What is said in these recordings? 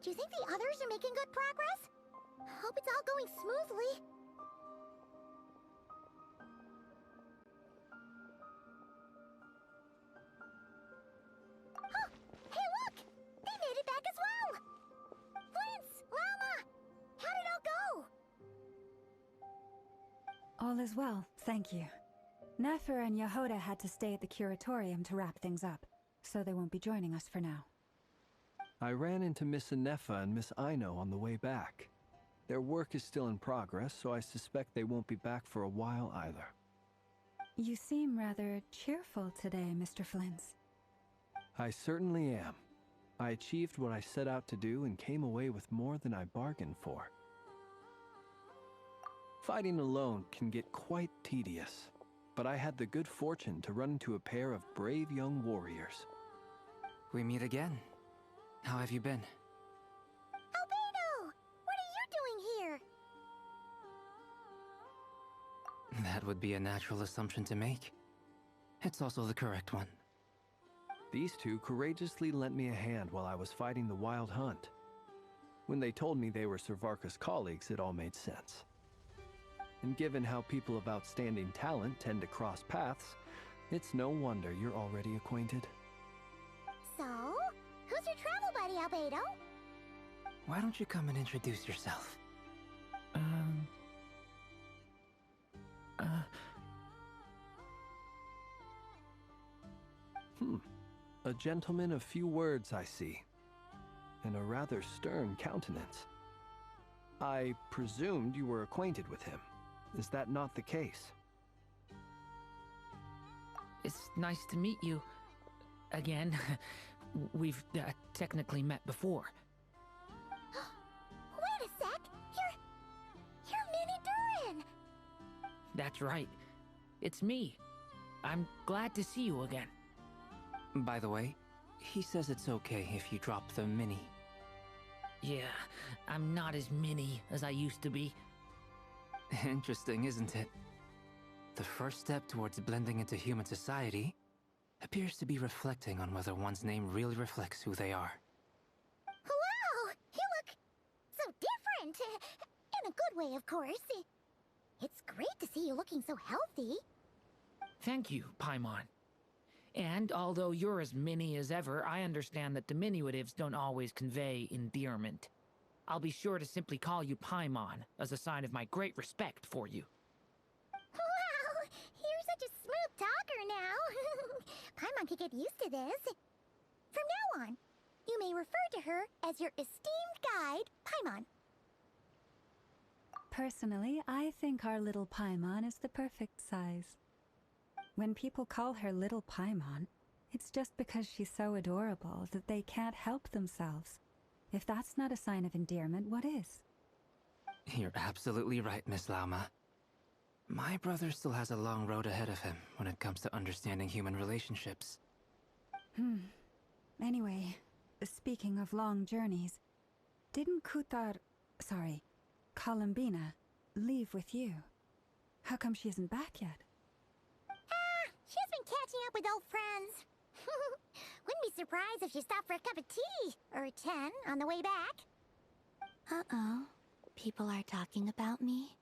Do you think the others are making good progress? Hope it's all going smoothly. Oh, hey look! They made it back as well! Flintz, Llama! How did it all go? All is well, thank you. Nefer and Yehoda had to stay at the curatorium to wrap things up, so they won't be joining us for now. I ran into Miss Anefa and Miss Aino on the way back. Their work is still in progress, so I suspect they won't be back for a while either. You seem rather cheerful today, Mr. Flintz. I certainly am. I achieved what I set out to do and came away with more than I bargained for. Fighting alone can get quite tedious, but I had the good fortune to run into a pair of brave young warriors. We meet again. How have you been? Albedo! What are you doing here? That would be a natural assumption to make. It's also the correct one. These two courageously lent me a hand while I was fighting the wild hunt. When they told me they were Servarka's colleagues, it all made sense. And given how people of outstanding talent tend to cross paths, it's no wonder you're already acquainted. So, who's your travel buddy, Albedo? Why don't you come and introduce yourself? A gentleman of few words, I see. And a rather stern countenance. I presumed you were acquainted with him. Is that not the case? It's nice to meet you. Again. We've technically met before. Wait a sec! You're Minnie Durin! That's right. It's me. I'm glad to see you again. By the way, he says it's okay if you drop the mini. Yeah, I'm not as mini as I used to be. Interesting, isn't it? The first step towards blending into human society appears to be reflecting on whether one's name really reflects who they are. Wow! You look so different! In a good way, of course. It's great to see you looking so healthy. Thank you, Paimon. And although you're as mini as ever, I understand that diminutives don't always convey endearment. I'll be sure to simply call you Paimon, as a sign of my great respect for you. Wow! You're such a smooth talker now. Paimon could get used to this. From now on, you may refer to her as your esteemed guide, Paimon. Personally, I think our little Paimon is the perfect size. When people call her Little Paimon, it's just because she's so adorable that they can't help themselves. If that's not a sign of endearment, what is? You're absolutely right, Miss Lauma. My brother still has a long road ahead of him when it comes to understanding human relationships. Anyway, speaking of long journeys, didn't Columbina, leave with you? How come she isn't back yet? She's been catching up with old friends. We Wouldn't be surprised if you stopped for a cup of tea or 10 on the way back. Uh-oh. People are talking about me.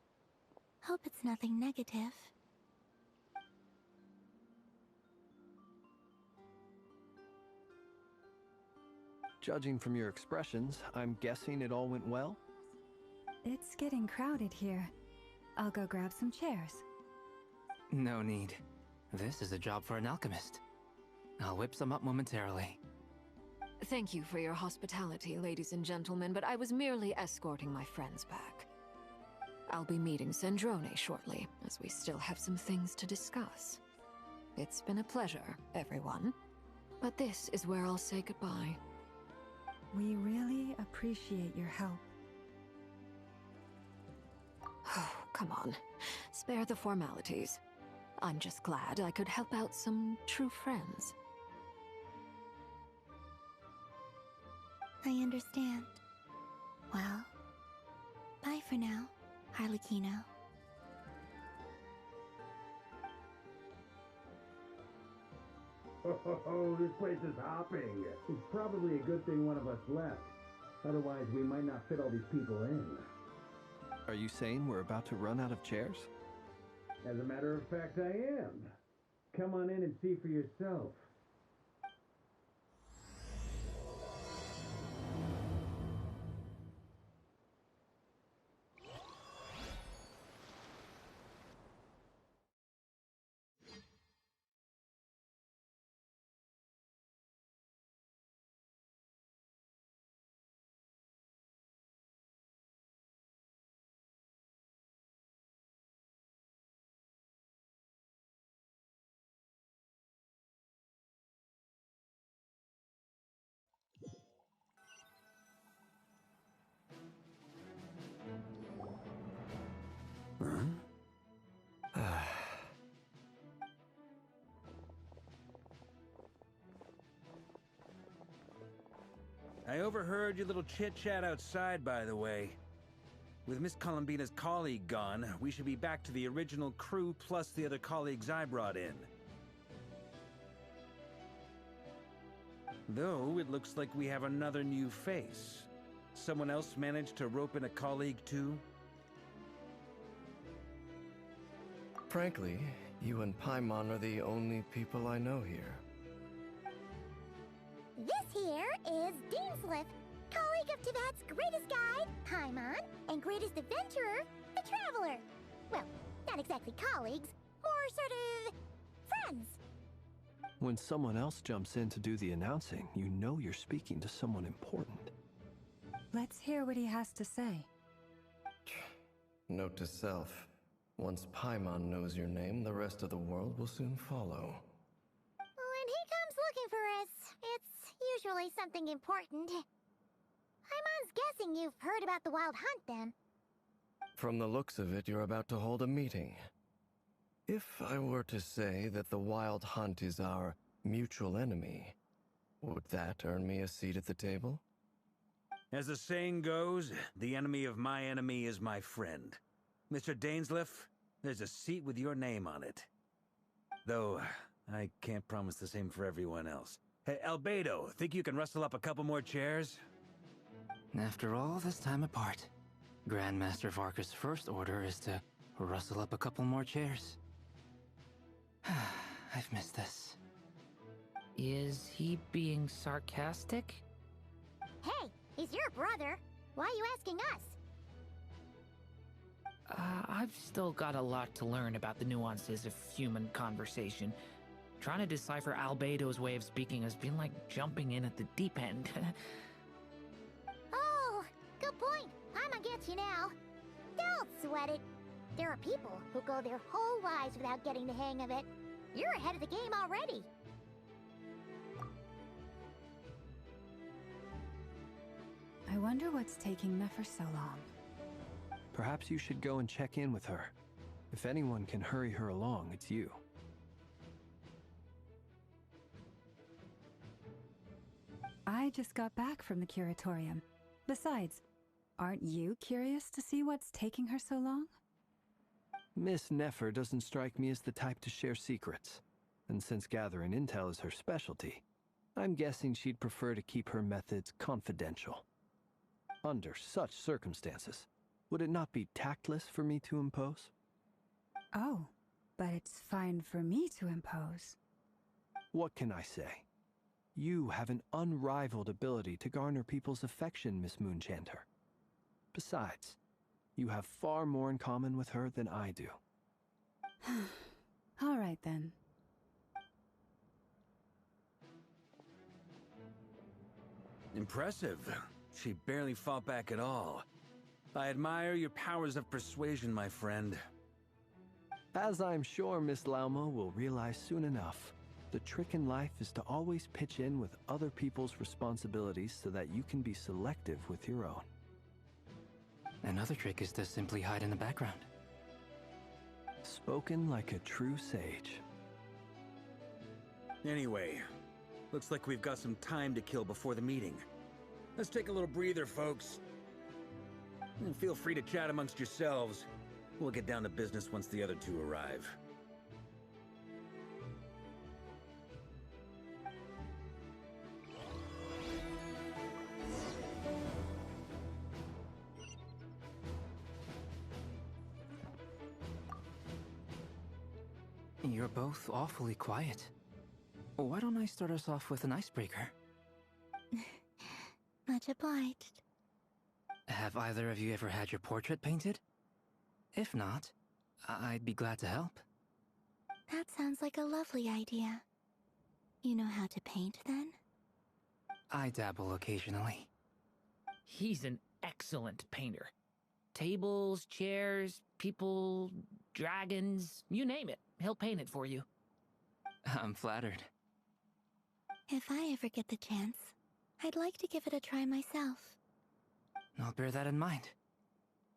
Hope it's nothing negative. Judging from your expressions, I'm guessing it all went well? It's getting crowded here. I'll go grab some chairs. No need. This is a job for an alchemist. I'll whip some up momentarily. Thank you for your hospitality, ladies and gentlemen, but I was merely escorting my friends back. I'll be meeting Sandrone shortly, as we still have some things to discuss. It's been a pleasure, everyone. But this is where I'll say goodbye. We really appreciate your help. Oh, come on. Spare the formalities. I'm just glad I could help out some true friends. I understand. Well, bye for now, Harlequino. Oh, this place is hopping. It's probably a good thing one of us left. Otherwise, we might not fit all these people in. Are you saying we're about to run out of chairs? As a matter of fact, I am. Come on in and see for yourself. I overheard your little chit-chat outside, by the way. With Miss Columbina's colleague gone, we should be back to the original crew plus the other colleagues I brought in. Though, it looks like we have another new face. Someone else managed to rope in a colleague too? Frankly, you and Paimon are the only people I know here. This here is Deansliff, colleague of Tibet's greatest guide, Paimon, and greatest adventurer, the Traveler. Well, not exactly colleagues, more sort of friends. When someone else jumps in to do the announcing, you know you're speaking to someone important. Let's hear what he has to say. Note to self. Once Paimon knows your name, the rest of the world will soon follow. When he comes looking for us, it's usually something important. Paimon's guessing you've heard about the Wild Hunt, then. From the looks of it, you're about to hold a meeting. If I were to say that the Wild Hunt is our mutual enemy, would that earn me a seat at the table? As the saying goes, the enemy of my enemy is my friend. Mr. Dainsliff, there's a seat with your name on it. Though, I can't promise the same for everyone else. Hey, Albedo, think you can rustle up a couple more chairs? After all this time apart, Grandmaster Varka's first order is to rustle up a couple more chairs. I've missed this. Is he being sarcastic? Hey, he's your brother. Why are you asking us? I've still got a lot to learn about the nuances of human conversation. Trying to decipher Albedo's way of speaking has been like jumping in at the deep end. Oh, good point. Paimon gets you now. Don't sweat it. There are people who go their whole lives without getting the hang of it. You're ahead of the game already. I wonder what's taking Nefer so long. Perhaps you should go and check in with her. If anyone can hurry her along, it's you. I just got back from the curatorium. Besides, aren't you curious to see what's taking her so long? Miss Nefer doesn't strike me as the type to share secrets. And since gathering intel is her specialty, I'm guessing she'd prefer to keep her methods confidential. Under such circumstances, would it not be tactless for me to impose? Oh, but it's fine for me to impose. What can I say? You have an unrivaled ability to garner people's affection, Miss Moonchanter. Besides, you have far more in common with her than I do. All right then. Impressive. She barely fought back at all. I admire your powers of persuasion, my friend. As I'm sure Miss Lauma will realize soon enough, the trick in life is to always pitch in with other people's responsibilities so that you can be selective with your own. Another trick is to simply hide in the background. Spoken like a true sage. Anyway, looks like we've got some time to kill before the meeting. Let's take a little breather, folks. And feel free to chat amongst yourselves. We'll get down to business once the other two arrive. You're both awfully quiet. Why don't I start us off with an icebreaker? Much obliged. Have either of you ever had your portrait painted? If not, I'd be glad to help. That sounds like a lovely idea. You know how to paint, then? I dabble occasionally. He's an excellent painter. Tables, chairs, people, dragons, you name it. He'll paint it for you. I'm flattered. If I ever get the chance, I'd like to give it a try myself. I'll bear that in mind.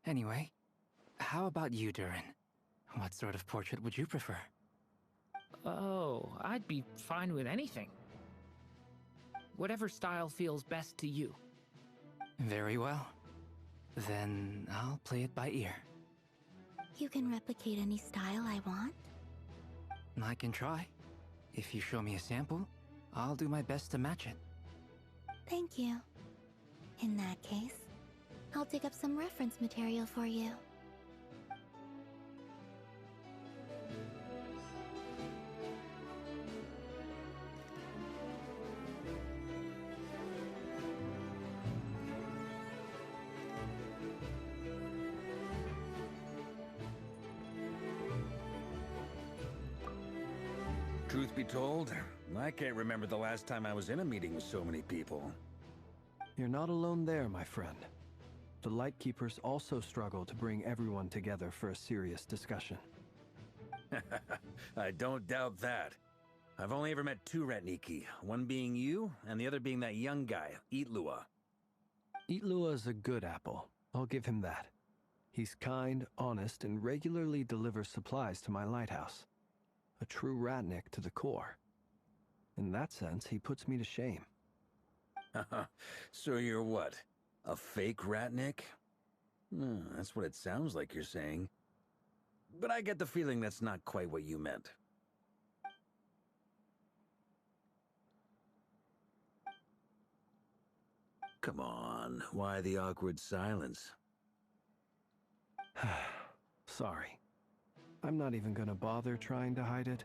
Anyway, how about you, Durin? What sort of portrait would you prefer? Oh, I'd be fine with anything. Whatever style feels best to you. Very well. Then I'll play it by ear. You can replicate any style I want? I can try. If you show me a sample, I'll do my best to match it. Thank you. In that case, I'll dig up some reference material for you. Truth be told, I can't remember the last time I was in a meeting with so many people. You're not alone there, my friend. The Lightkeepers also struggle to bring everyone together for a serious discussion. I don't doubt that. I've only ever met two Ratniki, one being you, and the other being that young guy, Itlua. Itlua is a good apple. I'll give him that. He's kind, honest, and regularly delivers supplies to my lighthouse. A true Ratnik to the core. In that sense, he puts me to shame. So you're what? A fake Ratnik? That's what it sounds like you're saying. But I get the feeling that's not quite what you meant. Come on, why the awkward silence? Sorry. I'm not even gonna bother trying to hide it.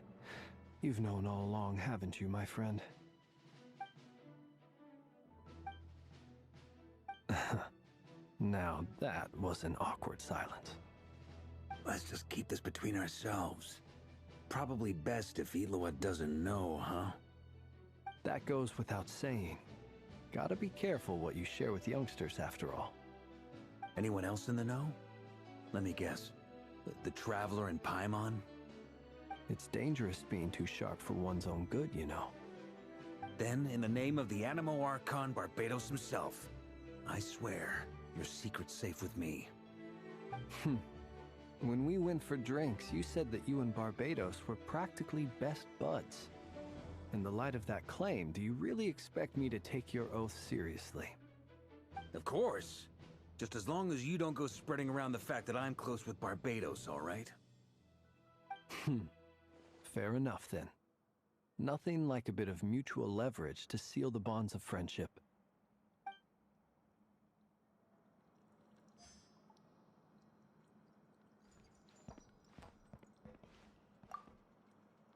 You've known all along, haven't you, my friend? Now that was an awkward silence. Let's just keep this between ourselves. Probably best if Itlua doesn't know, huh? That goes without saying. Gotta be careful what you share with youngsters, after all. Anyone else in the know? Let me guess. The Traveler and Paimon? It's dangerous being too sharp for one's own good, you know. Then, in the name of the Animo Archon Barbatos himself, I swear, your secret's safe with me. When we went for drinks, you said that you and Barbatos were practically best buds. In the light of that claim, do you really expect me to take your oath seriously? Of course. Just as long as you don't go spreading around the fact that I'm close with Barbatos, all right? Fair enough, then. Nothing like a bit of mutual leverage to seal the bonds of friendship.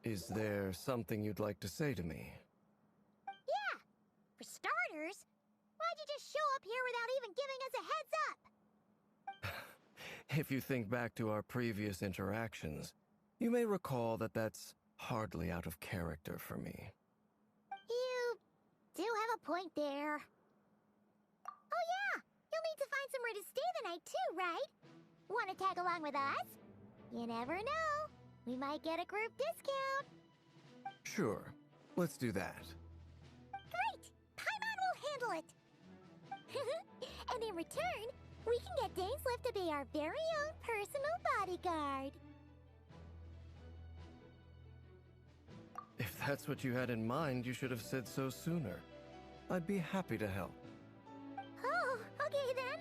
Is there something you'd like to say to me? Yeah! For starters, why'd you just show up here without even giving us a heads up? If you think back to our previous interactions, you may recall that that's hardly out of character for me. You do have a point there. Oh yeah! You'll need to find somewhere to stay the night too, right? Want to tag along with us? You never know. We might get a group discount. Sure, let's do that. Great! Paimon will handle it! And in return, we can get Dainslift to be our very own personal bodyguard. If that's what you had in mind, you should have said so sooner. I'd be happy to help. Oh, okay then.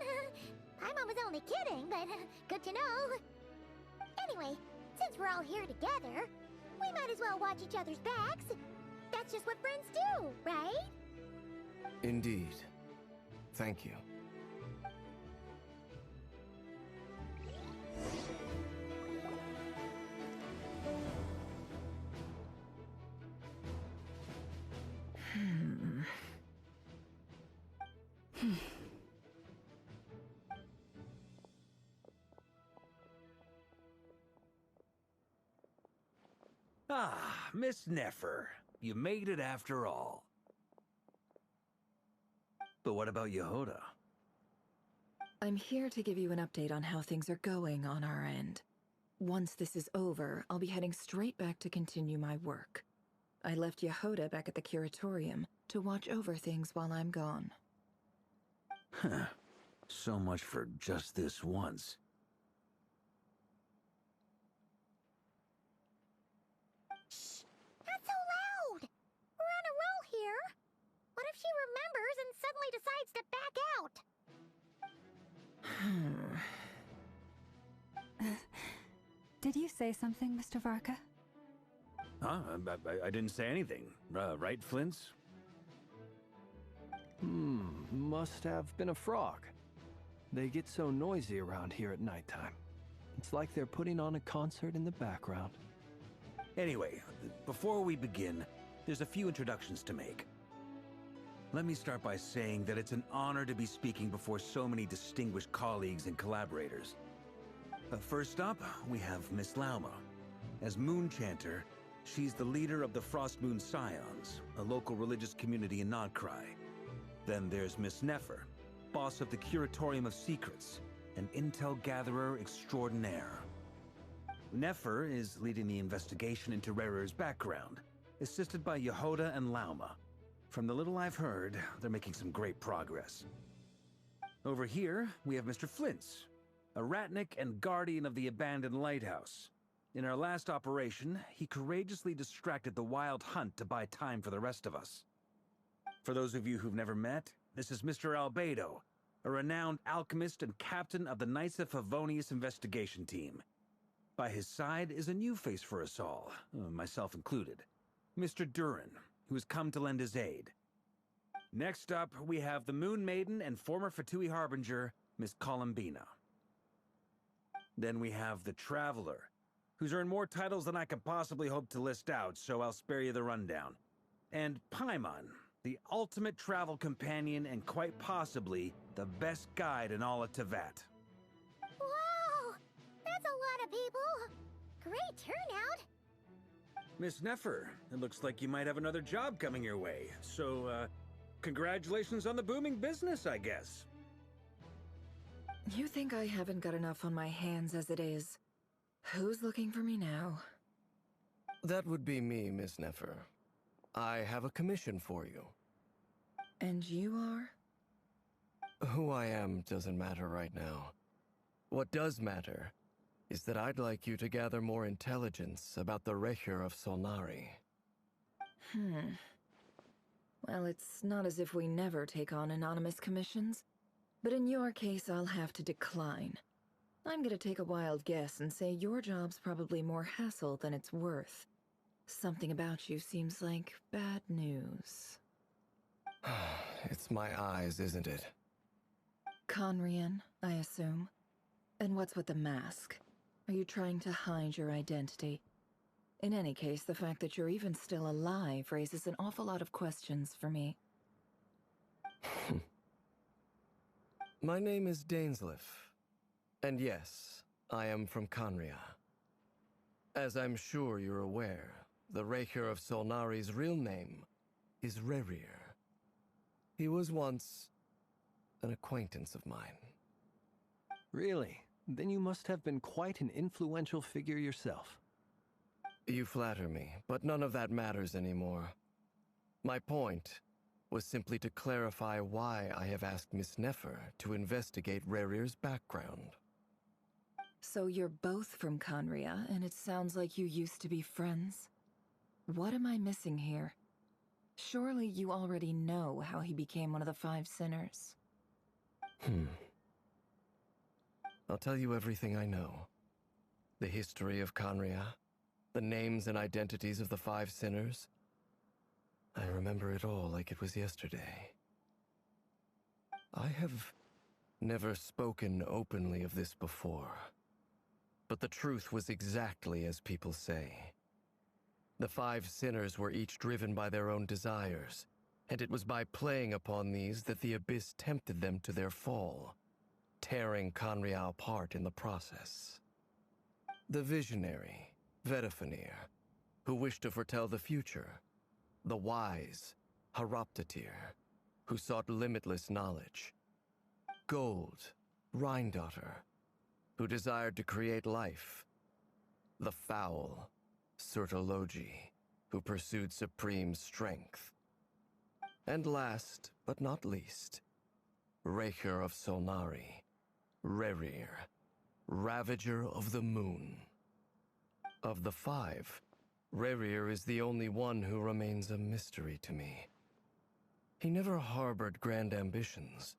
Paimon was only kidding, but good to know. Anyway, since we're all here together, we might as well watch each other's backs. That's just what friends do, right? Indeed. Thank you. Ah, Miss Nefer. You made it after all. But what about Yehoda? I'm here to give you an update on how things are going on our end. Once this is over, I'll be heading straight back to continue my work. I left Yehoda back at the Curatorium to watch over things while I'm gone. Huh. So much for just this once. Shh! Not so loud! We're on a roll here. What if she remembers and suddenly decides to back out? Did you say something, Mr. Varka? Huh? I didn't say anything. Right, Flints? Must have been a frog. They get so noisy around here at nighttime. It's like they're putting on a concert in the background. Anyway, before we begin, there's a few introductions to make. Let me start by saying that it's an honor to be speaking before so many distinguished colleagues and collaborators. First up, we have Miss Lauma. As Moon Chanter, she's the leader of the Frost Moon Scions, a local religious community in Nodcry. Then there's Miss Nefer, boss of the Curatorium of Secrets, an intel gatherer extraordinaire. Nefer is leading the investigation into Rerer's background, assisted by Yehoda and Lauma. From the little I've heard, they're making some great progress. Over here, we have Mr. Flints, a ratnik and guardian of the abandoned lighthouse. In our last operation, he courageously distracted the wild hunt to buy time for the rest of us. For those of you who've never met, this is Mr. Albedo, a renowned alchemist and captain of the Knights of Favonius investigation team. By his side is a new face for us all, myself included, Mr. Durin, who has come to lend his aid. Next up, we have the Moon Maiden and former Fatui Harbinger, Miss Columbina. Then we have the Traveler, who's earned more titles than I could possibly hope to list out, so I'll spare you the rundown. And Paimon, the ultimate travel companion and quite possibly the best guide in all of Tevat. Wow! That's a lot of people! Great turnout! Miss Nefer, it looks like you might have another job coming your way, so, congratulations on the booming business, I guess. You think I haven't got enough on my hands as it is? Who's looking for me now? That would be me, Miss Nefer. I have a commission for you. And you are? Who I am doesn't matter right now. What does matter is that I'd like you to gather more intelligence about the Recher of Solnari. Well, it's not as if we never take on anonymous commissions. But in your case, I'll have to decline. I'm gonna take a wild guess and say your job's probably more hassle than it's worth. Something about you seems like bad news. It's my eyes, isn't it? Conrian, I assume. And what's with the mask? Are you trying to hide your identity? In any case, the fact that you're even still alive raises an awful lot of questions for me. My name is Dainsleif. And yes, I am from Conria. As I'm sure you're aware, the Raker of Solnari's real name is Rerir. He was once an acquaintance of mine. Really? Then you must have been quite an influential figure yourself. You flatter me, but none of that matters anymore. My point was simply to clarify why I have asked Miss Nefer to investigate Rerir's background. So you're both from Conria, and it sounds like you used to be friends? What am I missing here? Surely you already know how he became one of the Five Sinners. I'll tell you everything I know. The history of Conria, the names and identities of the Five Sinners. I remember it all like it was yesterday. I have never spoken openly of this before. But the truth was exactly as people say. The Five Sinners were each driven by their own desires, and it was by playing upon these that the Abyss tempted them to their fall, tearing Conria apart in the process. The visionary, Vedifenir, who wished to foretell the future. The wise, Haroptatir, who sought limitless knowledge. Gold, Rhindaughter, who desired to create life. The foul, Surtologi, who pursued supreme strength. And last, but not least, Raker of Solnari, Rerir, Ravager of the Moon. Of the five, Rerir is the only one who remains a mystery to me. He never harbored grand ambitions.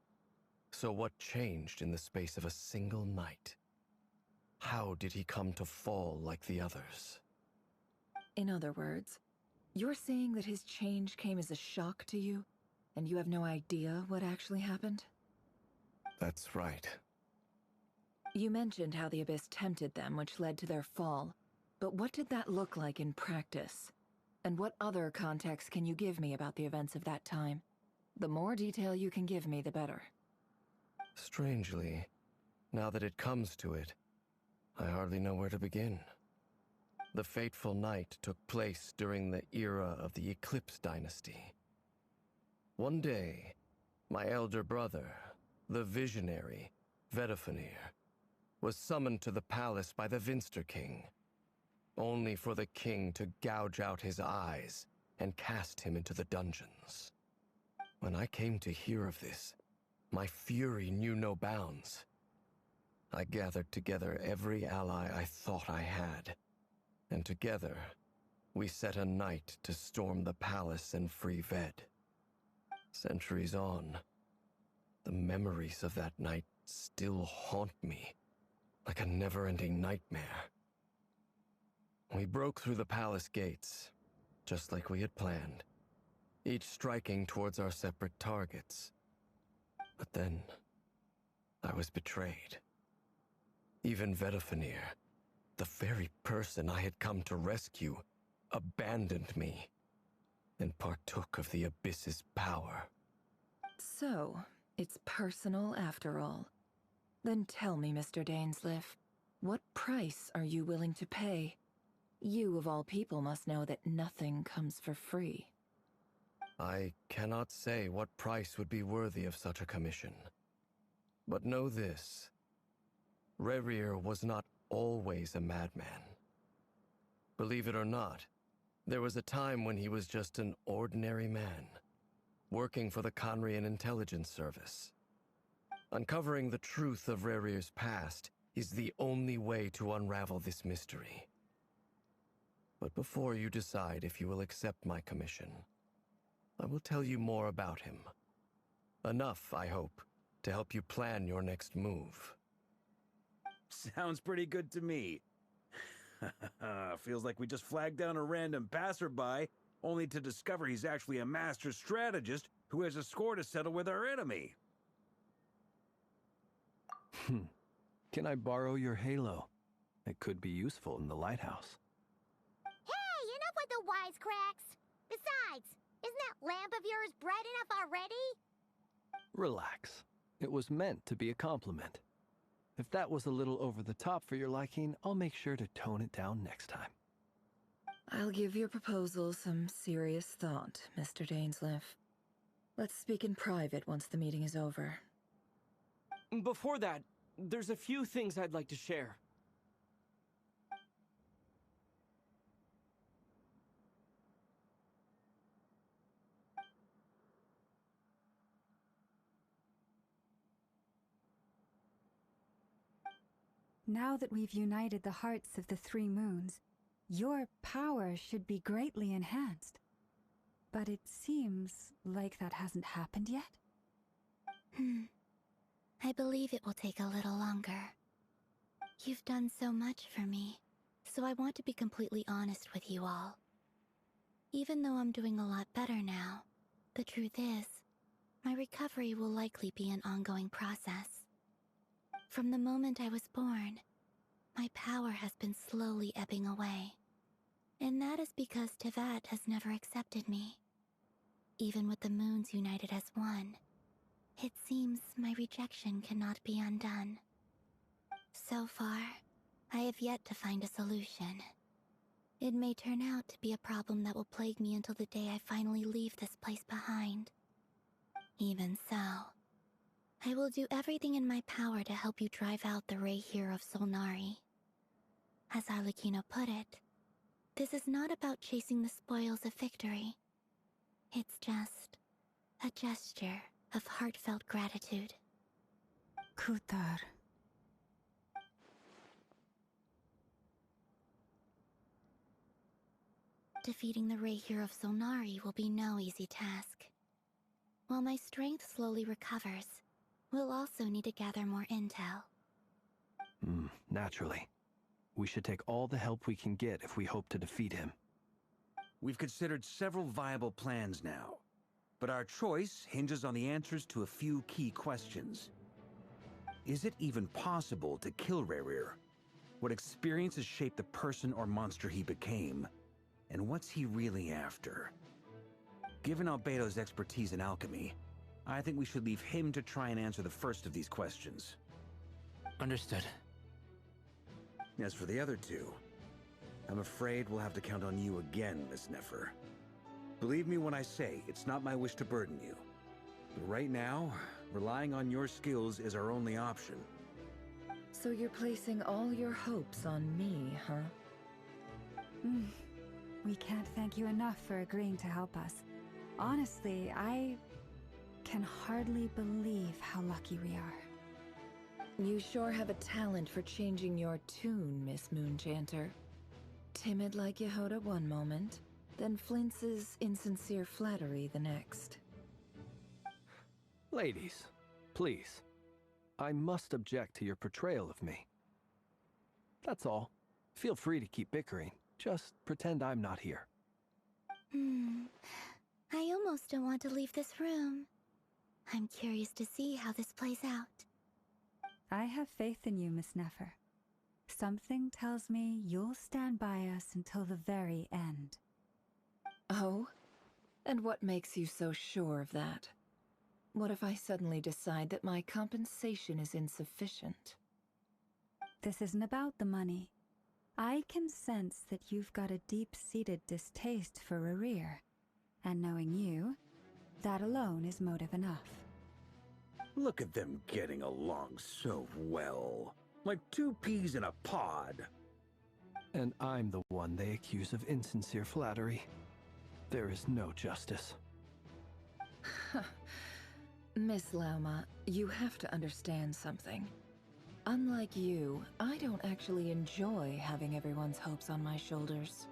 So what changed in the space of a single night? How did he come to fall like the others? In other words, you're saying that his change came as a shock to you, and you have no idea what actually happened? That's right. You mentioned how the Abyss tempted them, which led to their fall. But what did that look like in practice? And what other context can you give me about the events of that time? The more detail you can give me, the better. Strangely, now that it comes to it, I hardly know where to begin. The fateful night took place during the era of the Eclipse Dynasty. One day, my elder brother, the visionary, Vedifenir, was summoned to the palace by the Vinster King, only for the king to gouge out his eyes and cast him into the dungeons. When I came to hear of this, my fury knew no bounds. I gathered together every ally I thought I had, and together, we set a night to storm the palace and free Ved. Centuries on, the memories of that night still haunt me, like a never-ending nightmare. We broke through the palace gates, just like we had planned, each striking towards our separate targets. But then, I was betrayed. Even Vedifenir, the very person I had come to rescue, abandoned me and partook of the Abyss's power. So, it's personal after all. Then tell me, Mr. Dainsleif, what price are you willing to pay? You, of all people, must know that nothing comes for free. I cannot say what price would be worthy of such a commission. But know this. Rerir was not always a madman. Believe it or not, there was a time when he was just an ordinary man, working for the Conrian Intelligence Service. Uncovering the truth of Rerir's past is the only way to unravel this mystery. But before you decide if you will accept my commission, I will tell you more about him. Enough, I hope, to help you plan your next move. Sounds pretty good to me. Feels like we just flagged down a random passerby, only to discover he's actually a master strategist who has a score to settle with our enemy. Can I borrow your halo? It could be useful in the lighthouse. Hey, enough with the wisecracks! Besides, isn't that lamp of yours bright enough already? Relax. It was meant to be a compliment. If that was a little over the top for your liking, I'll make sure to tone it down next time. I'll give your proposal some serious thought, Mr. Dainsleif. Let's speak in private once the meeting is over. Before that, there's a few things I'd like to share. Now that we've united the hearts of the three moons, your power should be greatly enhanced. But it seems like that hasn't happened yet. I believe it will take a little longer. You've done so much for me, so I want to be completely honest with you all. Even though I'm doing a lot better now, the truth is, my recovery will likely be an ongoing process. From the moment I was born, my power has been slowly ebbing away. And that is because Tevat has never accepted me. Even with the moons united as one, it seems my rejection cannot be undone. So far, I have yet to find a solution. It may turn out to be a problem that will plague me until the day I finally leave this place behind. Even so, I will do everything in my power to help you drive out the Ray here of Solnari. As Arlecchino put it, this is not about chasing the spoils of victory. It's just a gesture of heartfelt gratitude. Kutar. Defeating the Ray here of Solnari will be no easy task. While my strength slowly recovers, we'll also need to gather more intel. Naturally. We should take all the help we can get if we hope to defeat him. We've considered several viable plans now, but our choice hinges on the answers to a few key questions. Is it even possible to kill Rerir? What experiences shaped the person or monster he became? And what's he really after? Given Albedo's expertise in alchemy, I think we should leave him to try and answer the first of these questions. Understood. As for the other two, I'm afraid we'll have to count on you again, Miss Nefer. Believe me when I say it's not my wish to burden you. But right now, relying on your skills is our only option. So you're placing all your hopes on me, huh? We can't thank you enough for agreeing to help us. Honestly, I can hardly believe how lucky we are. You sure have a talent for changing your tune, Miss Moonchanter. Timid like Yehoda one moment, then flinches insincere flattery the next. Ladies, please. I must object to your portrayal of me. That's all. Feel free to keep bickering. Just pretend I'm not here. I almost don't want to leave this room. I'm curious to see how this plays out. I have faith in you, Miss Nefer. Something tells me you'll stand by us until the very end. Oh? And what makes you so sure of that? What if I suddenly decide that my compensation is insufficient? This isn't about the money. I can sense that you've got a deep-seated distaste for Rerir. And knowing you, that alone is motive enough. Look at them getting along so well. Like two peas in a pod. And I'm the one they accuse of insincere flattery. There is no justice. Miss Lauma, you have to understand something. Unlike you, I don't actually enjoy having everyone's hopes on my shoulders.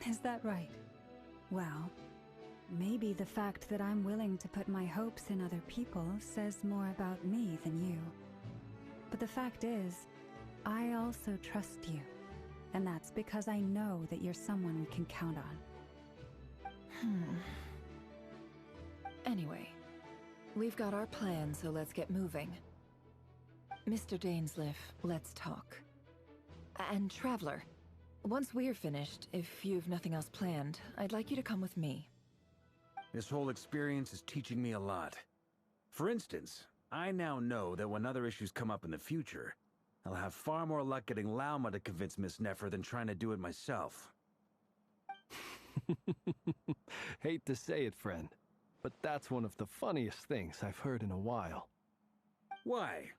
Is that right? Well, maybe the fact that I'm willing to put my hopes in other people says more about me than you. But the fact is, I also trust you. And that's because I know that you're someone we can count on. Anyway, we've got our plan, so let's get moving. Mr. Dainsleif, let's talk. And Traveler, once we're finished, if you've nothing else planned, I'd like you to come with me. This whole experience is teaching me a lot. For instance, I now know that when other issues come up in the future, I'll have far more luck getting Lauma to convince Miss Nefer than trying to do it myself. Hate to say it, friend, but that's one of the funniest things I've heard in a while. Why?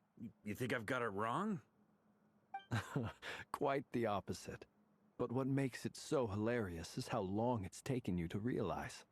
You think I've got it wrong? Quite the opposite. But what makes it so hilarious is how long it's taken you to realize.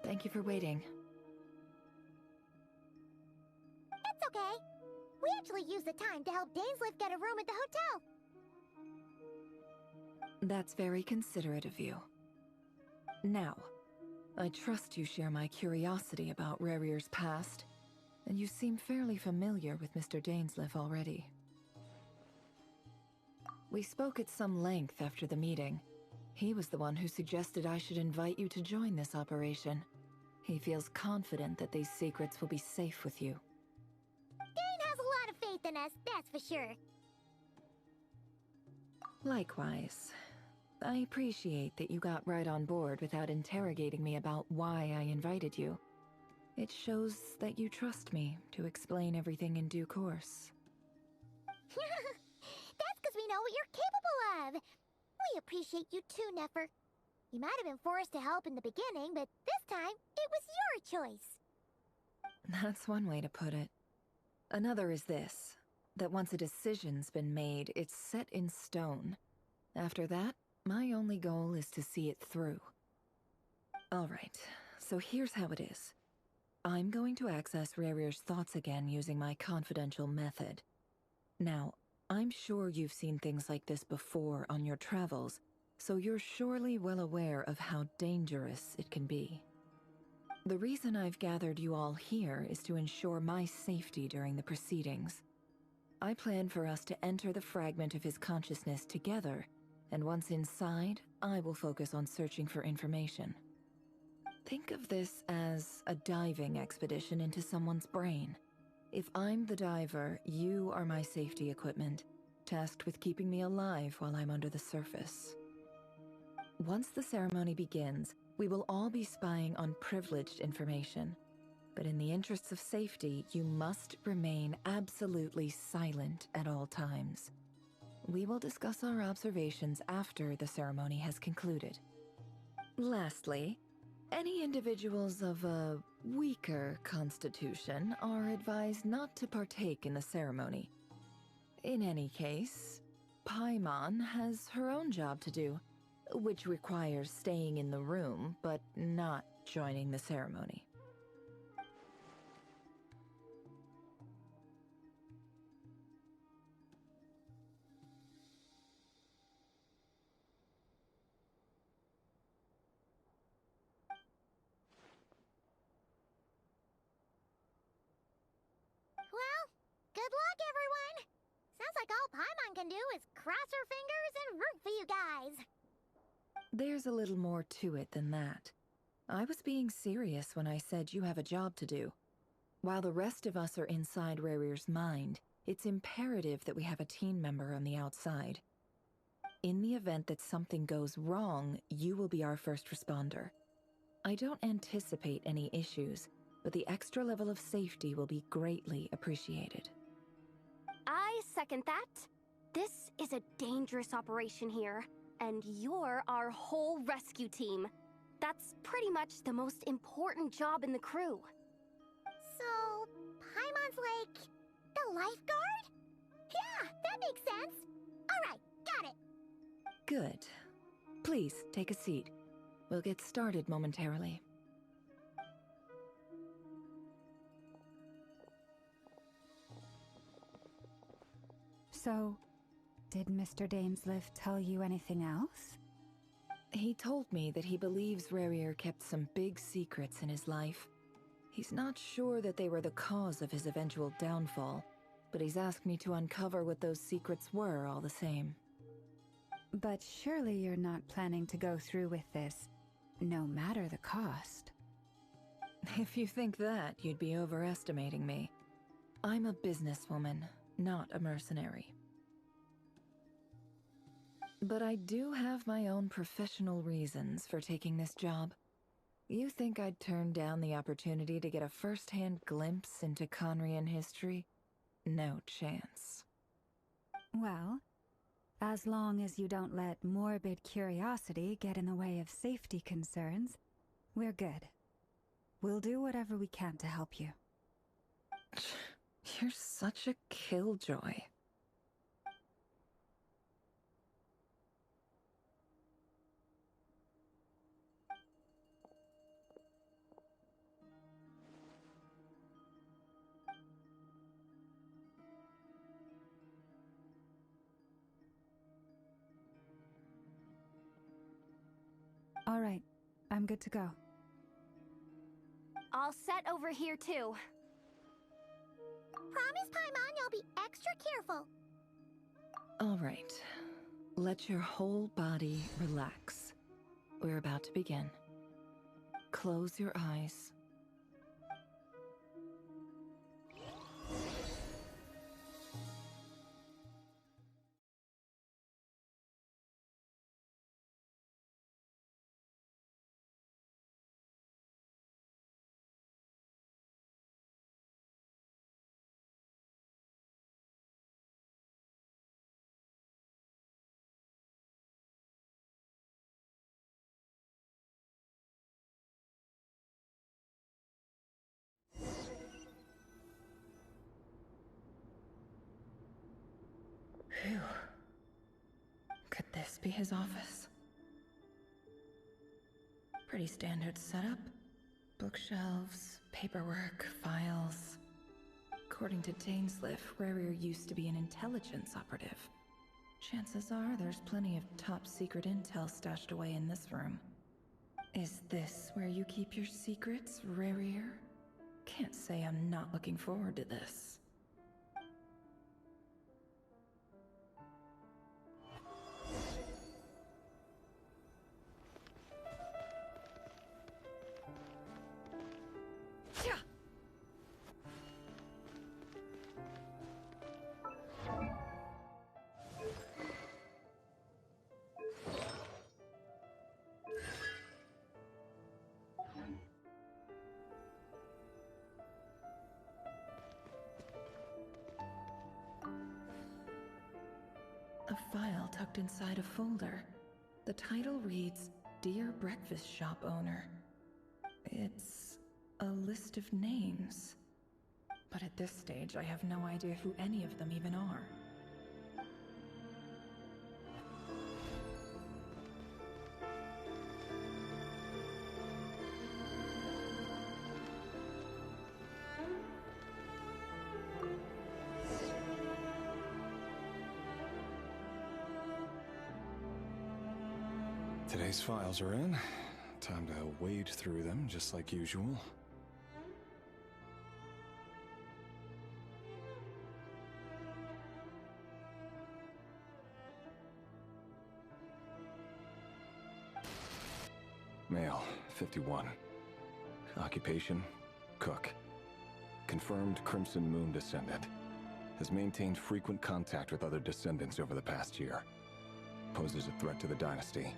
Thank you for waiting. It's okay. We actually used the time to help Dainsleif get a room at the hotel. That's very considerate of you. Now, I trust you share my curiosity about Rarier's past, and you seem fairly familiar with Mr. Dainsleif already. We spoke at some length after the meeting. He was the one who suggested I should invite you to join this operation. He feels confident that these secrets will be safe with you. Dane has a lot of faith in us, that's for sure. Likewise. I appreciate that you got right on board without interrogating me about why I invited you. It shows that you trust me to explain everything in due course. That's because we know what you're capable of. We appreciate you too, Nefer. You might have been forced to help in the beginning, but this time, it was your choice. That's one way to put it. Another is this, that once a decision's been made, it's set in stone. After that, my only goal is to see it through. Alright, so here's how it is. I'm going to access Rarier's thoughts again using my confidential method. Now, I'm sure you've seen things like this before on your travels, so you're surely well aware of how dangerous it can be. The reason I've gathered you all here is to ensure my safety during the proceedings. I plan for us to enter the fragment of his consciousness together, and once inside, I will focus on searching for information. Think of this as a diving expedition into someone's brain. If I'm the diver, you are my safety equipment, tasked with keeping me alive while I'm under the surface. Once the ceremony begins, we will all be spying on privileged information. But in the interests of safety, you must remain absolutely silent at all times. We will discuss our observations after the ceremony has concluded. Lastly, any individuals of a weaker constitution are advised not to partake in the ceremony. In any case, Paimon has her own job to do, which requires staying in the room, but not joining the ceremony. Well, good luck, everyone! can do is cross our fingers and root for you guys. There's a little more to it than that. I was being serious when I said you have a job to do. While the rest of us are inside Rarier's mind, it's imperative that we have a team member on the outside. In the event that something goes wrong, you will be our first responder. I don't anticipate any issues, but the extra level of safety will be greatly appreciated. I second that. This is a dangerous operation here, and you're our whole rescue team. That's pretty much the most important job in the crew. So, Paimon's like the lifeguard? Yeah, that makes sense. Alright, got it. Good. Please, take a seat. We'll get started momentarily. So, did Mr. Dainsleif tell you anything else? He told me that he believes Rarier kept some big secrets in his life. He's not sure that they were the cause of his eventual downfall, but he's asked me to uncover what those secrets were all the same. But surely you're not planning to go through with this, no matter the cost. If you think that, you'd be overestimating me. I'm a businesswoman, not a mercenary. But I do have my own professional reasons for taking this job. You think I'd turn down the opportunity to get a first-hand glimpse into Conrian history? No chance. Well, as long as you don't let morbid curiosity get in the way of safety concerns, we're good. We'll do whatever we can to help you. You're such a killjoy. All right, I'm good to go. All set over here, too. Promise, Paimon, you'll be extra careful. All right. Let your whole body relax. We're about to begin. Close your eyes. Phew. Could this be his office? Pretty standard setup. Bookshelves, paperwork, files. According to Dainsleif, Rarier used to be an intelligence operative. Chances are there's plenty of top-secret intel stashed away in this room. Is this where you keep your secrets, Rarier? Can't say I'm not looking forward to this. A file tucked inside a folder. The title reads, Dear Breakfast Shop Owner. It's a list of names. But at this stage, I have no idea who any of them even are. Today's files are in. Time to wade through them, just like usual. 51. Occupation, cook. Confirmed Crimson Moon descendant. Has maintained frequent contact with other descendants over the past year. Poses a threat to the dynasty.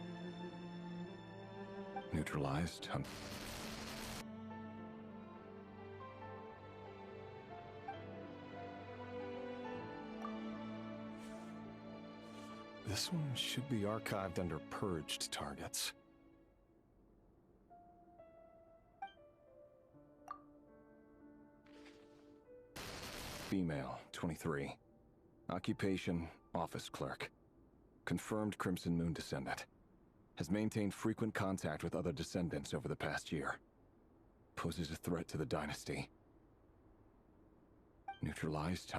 Neutralized. This one should be archived under purged targets. Female, 23. Occupation, office clerk. Confirmed Crimson Moon descendant. Has maintained frequent contact with other descendants over the past year. Poses a threat to the dynasty. Neutralized.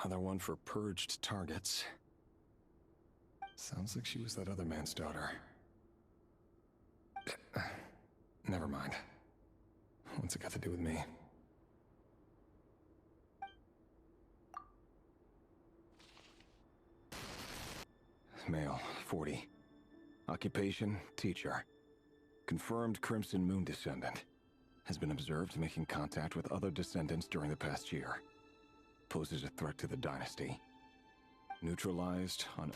Another one for purged targets. Sounds like she was that other man's daughter. Never mind. What's it got to do with me? Male, 40. Occupation, teacher. Confirmed Crimson Moon descendant. Has been observed making contact with other descendants during the past year. Poses a threat to the dynasty. Neutralized on...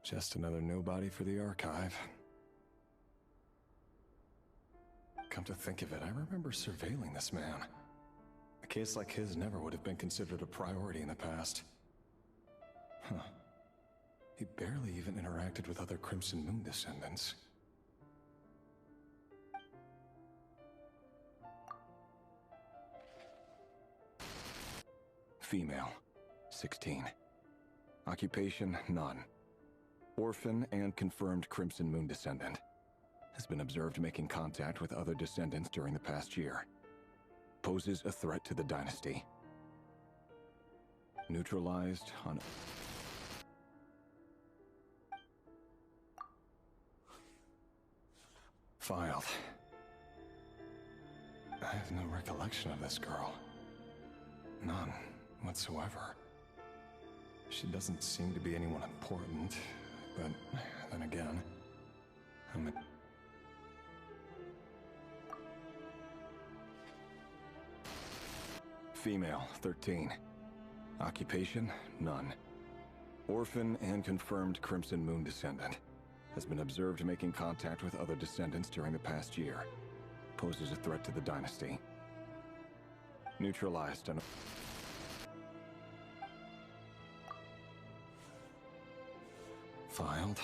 Just another nobody for the archive. Come to think of it, I remember surveilling this man. A case like his never would have been considered a priority in the past. Huh. He barely even interacted with other Crimson Moon descendants. Female, 16. Occupation, none. Orphan and confirmed Crimson Moon descendant. Has been observed making contact with other descendants during the past year. Poses a threat to the dynasty. Neutralized on... Filed. I have no recollection of this girl. None whatsoever. She doesn't seem to be anyone important, but then again, I'm a... Female, 13. Occupation, none. Orphan and confirmed Crimson Moon descendant. Has been observed making contact with other descendants during the past year. Poses a threat to the dynasty. Neutralized on... Filed.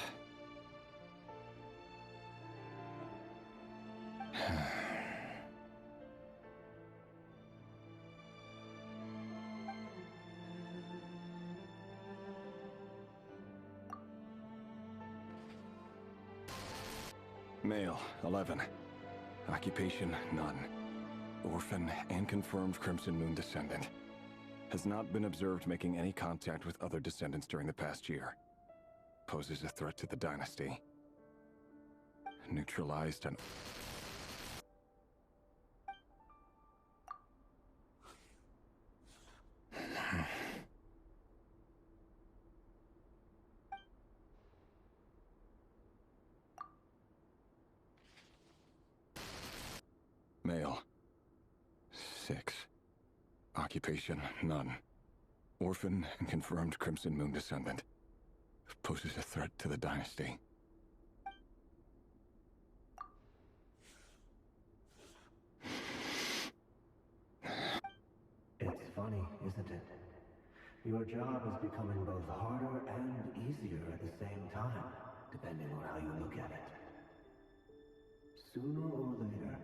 Male, 11. Occupation, none. Orphan and confirmed Crimson Moon descendant. Has not been observed making any contact with other descendants during the past year. Poses a threat to the dynasty. Neutralized and... Male. 6. Occupation, none. Orphan and confirmed Crimson Moon descendant. Poses a threat to the dynasty. It's funny, isn't it? Your job is becoming both harder and easier at the same time, depending on how you look at it. Sooner or later,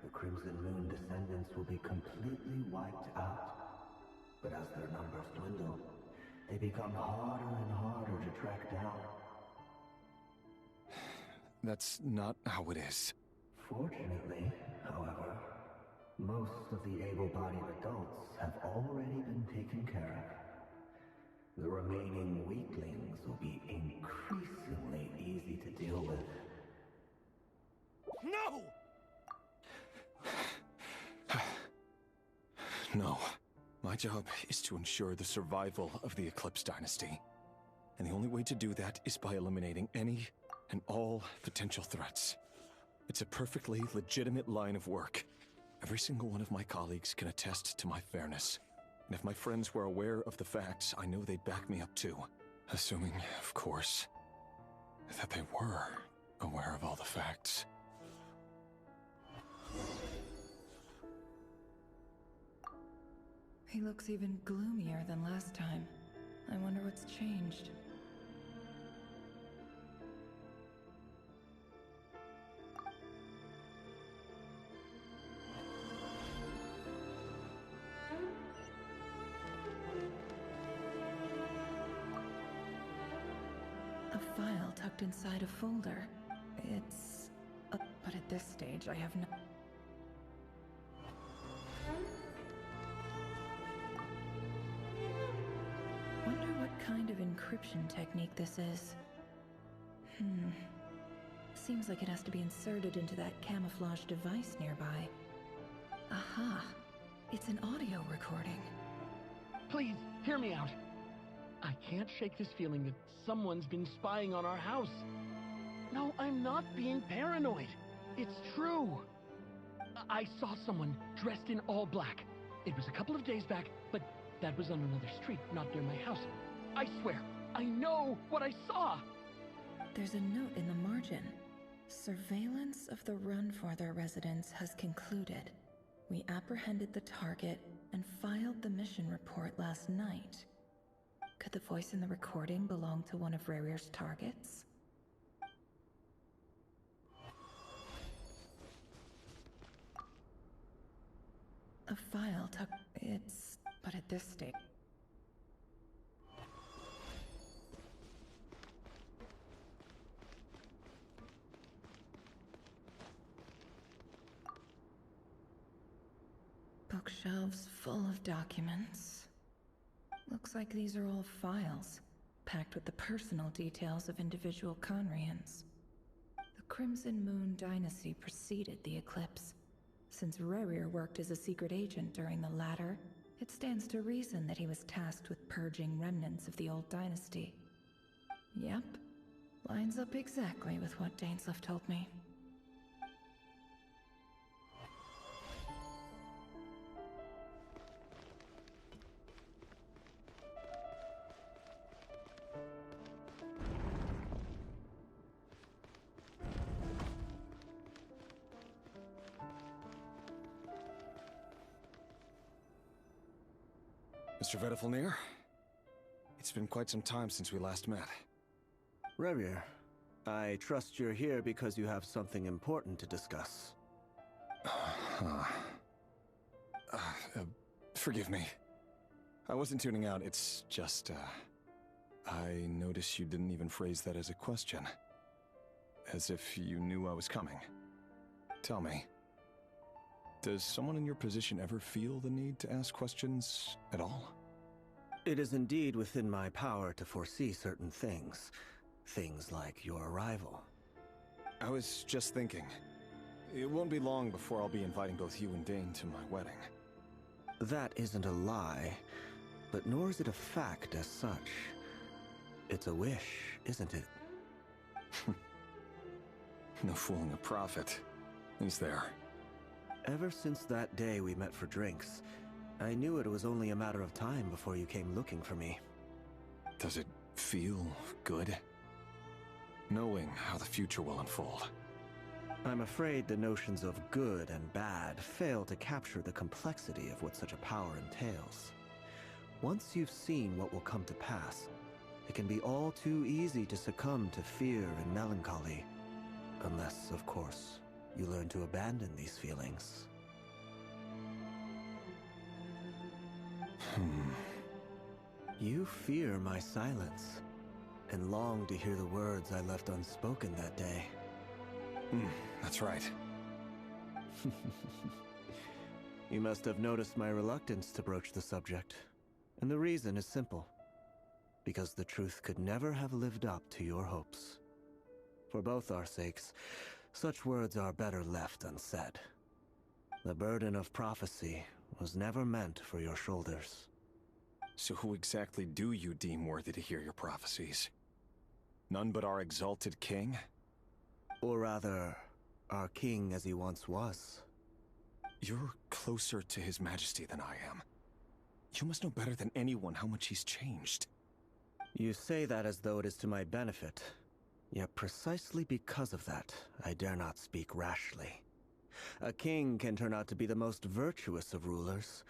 the Crimson Moon descendants will be completely wiped out. But as their numbers dwindle, they become harder and harder to track down. That's not how it is. Fortunately, however, most of the able-bodied adults have already been taken care of. The remaining weaklings will be increasingly easy to deal with. No! No. My job is to ensure the survival of the Eclipse Dynasty. And the only way to do that is by eliminating any and all potential threats. It's a perfectly legitimate line of work. Every single one of my colleagues can attest to my fairness. And if my friends were aware of the facts, I know they'd back me up too. Assuming, of course, that they were aware of all the facts. He looks even gloomier than last time. I wonder what's changed. A file tucked inside a folder. It's... but at this stage, I have no... Wonder what kind of encryption technique this is. Seems like it has to be inserted into that camouflage device nearby. Aha! It's an audio recording. Please, hear me out. I can't shake this feeling that someone's been spying on our house. No, I'm not being paranoid. It's true. I saw someone dressed in all black. It was a couple of days back, but that was on another street, not near my house. I swear, I know what I saw! There's a note in the margin. Surveillance of the run for their residence has concluded. We apprehended the target and filed the mission report last night. Could the voice in the recording belong to one of Rarier's targets? A file tucked... It's... but at this stage... Bookshelves full of documents. Looks like these are all files, packed with the personal details of individual Conrians. The Crimson Moon Dynasty preceded the Eclipse. Since Rarier worked as a secret agent during the latter, it stands to reason that he was tasked with purging remnants of the old dynasty. Yep, lines up exactly with what Dainsleif told me. Mr. Vedifalnir? It's been quite some time since we last met. Rarier, I trust you're here because you have something important to discuss. Forgive me. I wasn't tuning out, it's just, I noticed you didn't even phrase that as a question. As if you knew I was coming. Tell me, does someone in your position ever feel the need to ask questions at all? It is indeed within my power to foresee certain things. Things like your arrival. I was just thinking. It won't be long before I'll be inviting both you and Dane to my wedding. That isn't a lie, but nor is it a fact as such. It's a wish, isn't it? No fooling a prophet, is there? Ever since that day we met for drinks, I knew it was only a matter of time before you came looking for me. Does it feel good? Knowing how the future will unfold. I'm afraid the notions of good and bad fail to capture the complexity of what such a power entails. Once you've seen what will come to pass, it can be all too easy to succumb to fear and melancholy. Unless, of course, you learn to abandon these feelings. You fear my silence, and long to hear the words I left unspoken that day. That's right. You must have noticed my reluctance to broach the subject. And the reason is simple. Because the truth could never have lived up to your hopes. For both our sakes, such words are better left unsaid. The burden of prophecy was never meant for your shoulders. So who exactly do you deem worthy to hear your prophecies? None but our exalted king? Or rather, our king as he once was. You're closer to his majesty than I am. You must know better than anyone how much he's changed. You say that as though it is to my benefit. Yet precisely because of that, I dare not speak rashly. A king can turn out to be the most virtuous of rulers,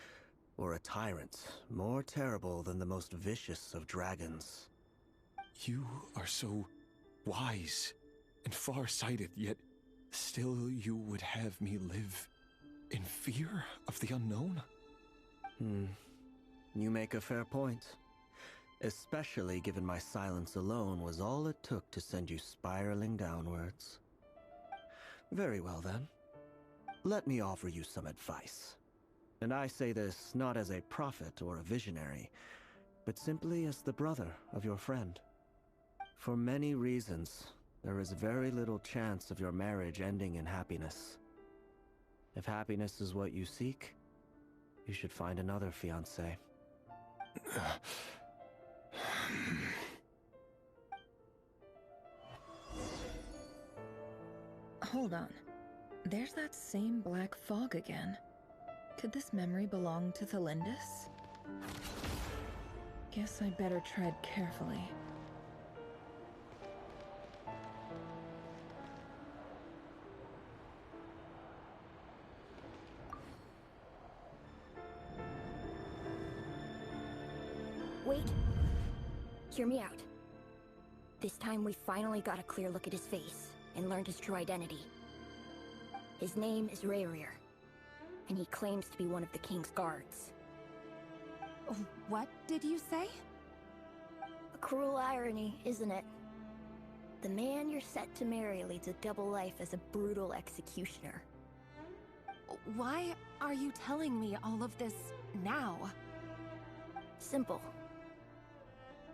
or a tyrant more terrible than the most vicious of dragons. You are so wise and far-sighted, yet still you would have me live in fear of the unknown? You make a fair point. Especially given my silence alone was all it took to send you spiraling downwards. Very well then. Let me offer you some advice. And I say this not as a prophet or a visionary, but simply as the brother of your friend. For many reasons, there is very little chance of your marriage ending in happiness. If happiness is what you seek, you should find another fiancé. Hold on. There's that same black fog again. Could this memory belong to Thelindis? Guess I better tread carefully. Wait. Hear me out. This time we finally got a clear look at his face and learned his true identity. His name is Rayrir, and he claims to be one of the king's guards. What did you say? A cruel irony, isn't it? The man you're set to marry leads a double life as a brutal executioner. Why are you telling me all of this now? Simple.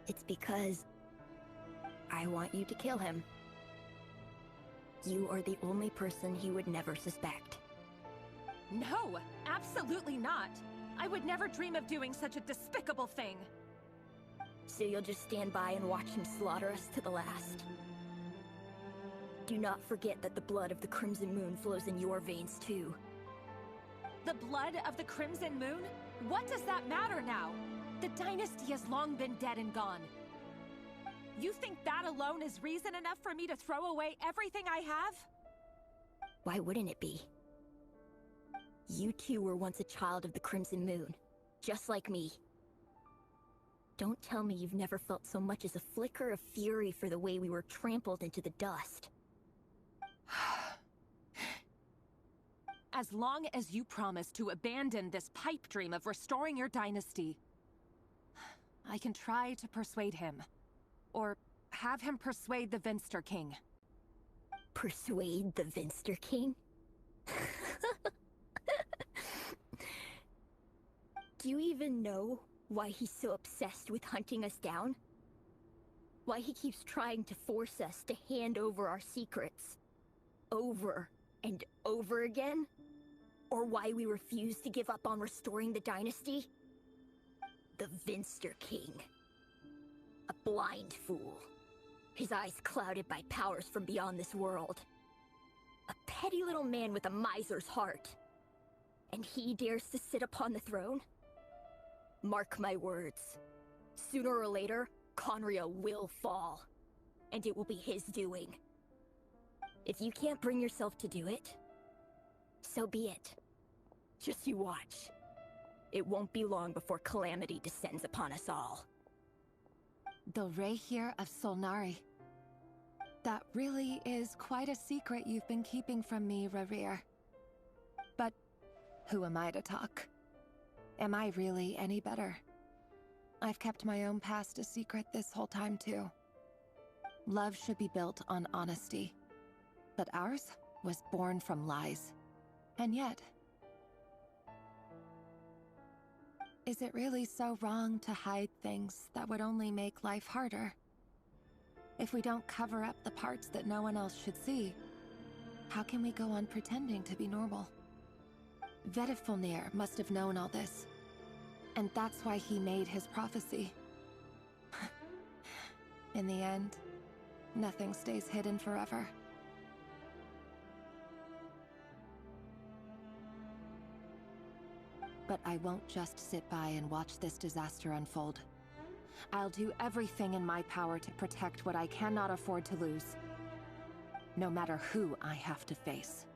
It's because I want you to kill him. You are the only person he would never suspect. No, absolutely not. I would never dream of doing such a despicable thing. So you'll just stand by and watch him slaughter us to the last. Do not forget that the blood of the Crimson Moon flows in your veins too. The blood of the Crimson Moon? What does that matter now? The dynasty has long been dead and gone. You think that alone is reason enough for me to throw away everything I have? Why wouldn't it be? You two were once a child of the Crimson Moon, just like me. Don't tell me you've never felt so much as a flicker of fury for the way we were trampled into the dust. As long as you promise to abandon this pipe dream of restoring your dynasty, I can try to persuade him. Or have him persuade the Vinster King. Persuade the Vinster King? Do you even know why he's so obsessed with hunting us down? Why he keeps trying to force us to hand over our secrets? Over and over again? Or why we refuse to give up on restoring the dynasty? The Vinster King. A blind fool. His eyes clouded by powers from beyond this world. A petty little man with a miser's heart. And he dares to sit upon the throne? Mark my words. Sooner or later, Conria will fall. And it will be his doing. If you can't bring yourself to do it, so be it. Just you watch. It won't be long before calamity descends upon us all. The Rayrir of Solnari. That really is quite a secret you've been keeping from me, Rayrir. But who am I to talk? Am I really any better? I've kept my own past a secret this whole time too. Love should be built on honesty. But ours was born from lies. And yet... is it really so wrong to hide things that would only make life harder? If we don't cover up the parts that no one else should see, how can we go on pretending to be normal? Vedifulnir must have known all this. And that's why he made his prophecy. In the end, nothing stays hidden forever. But I won't just sit by and watch this disaster unfold. I'll do everything in my power to protect what I cannot afford to lose. No matter who I have to face.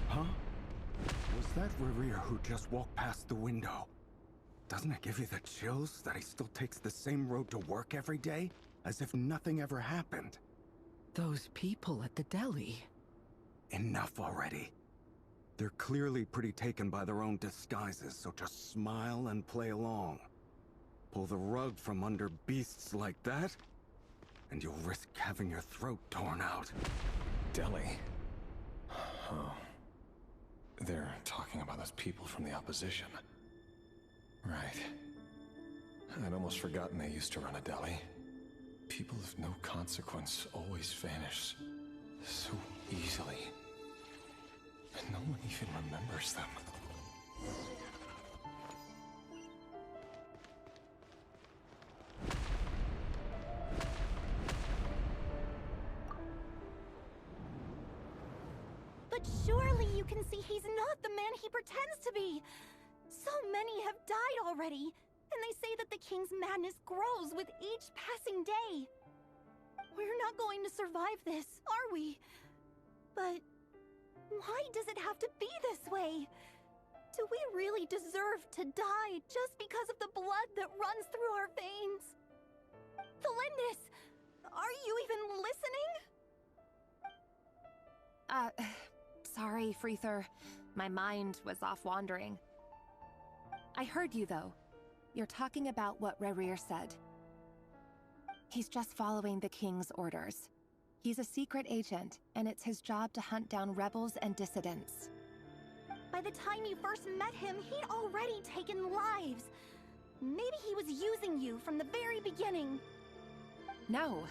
Huh? Was that Rerir who just walked past the window? Doesn't it give you the chills that he still takes the same road to work every day? As if nothing ever happened. Those people at the deli. Enough already. They're clearly pretty taken by their own disguises, so just smile and play along. Pull the rug from under beasts like that, and you'll risk having your throat torn out. Deli? Oh. They're talking about those people from the opposition. Right. I'd almost forgotten they used to run a deli. People of no consequence always vanish so easily. And no one even remembers them. But surely you can see he's not the man he pretends to be. So many have died already, and they say that the king's madness grows with each passing day. We're not going to survive this, are we? But why does it have to be this way? Do we really deserve to die just because of the blood that runs through our veins? Felindis, are you even listening? Sorry, Freether. My mind was off wandering. I heard you, though. You're talking about what Rerir said. He's just following the king's orders. He's a secret agent, and it's his job to hunt down rebels and dissidents. By the time you first met him, he'd already taken lives. Maybe he was using you from the very beginning. No.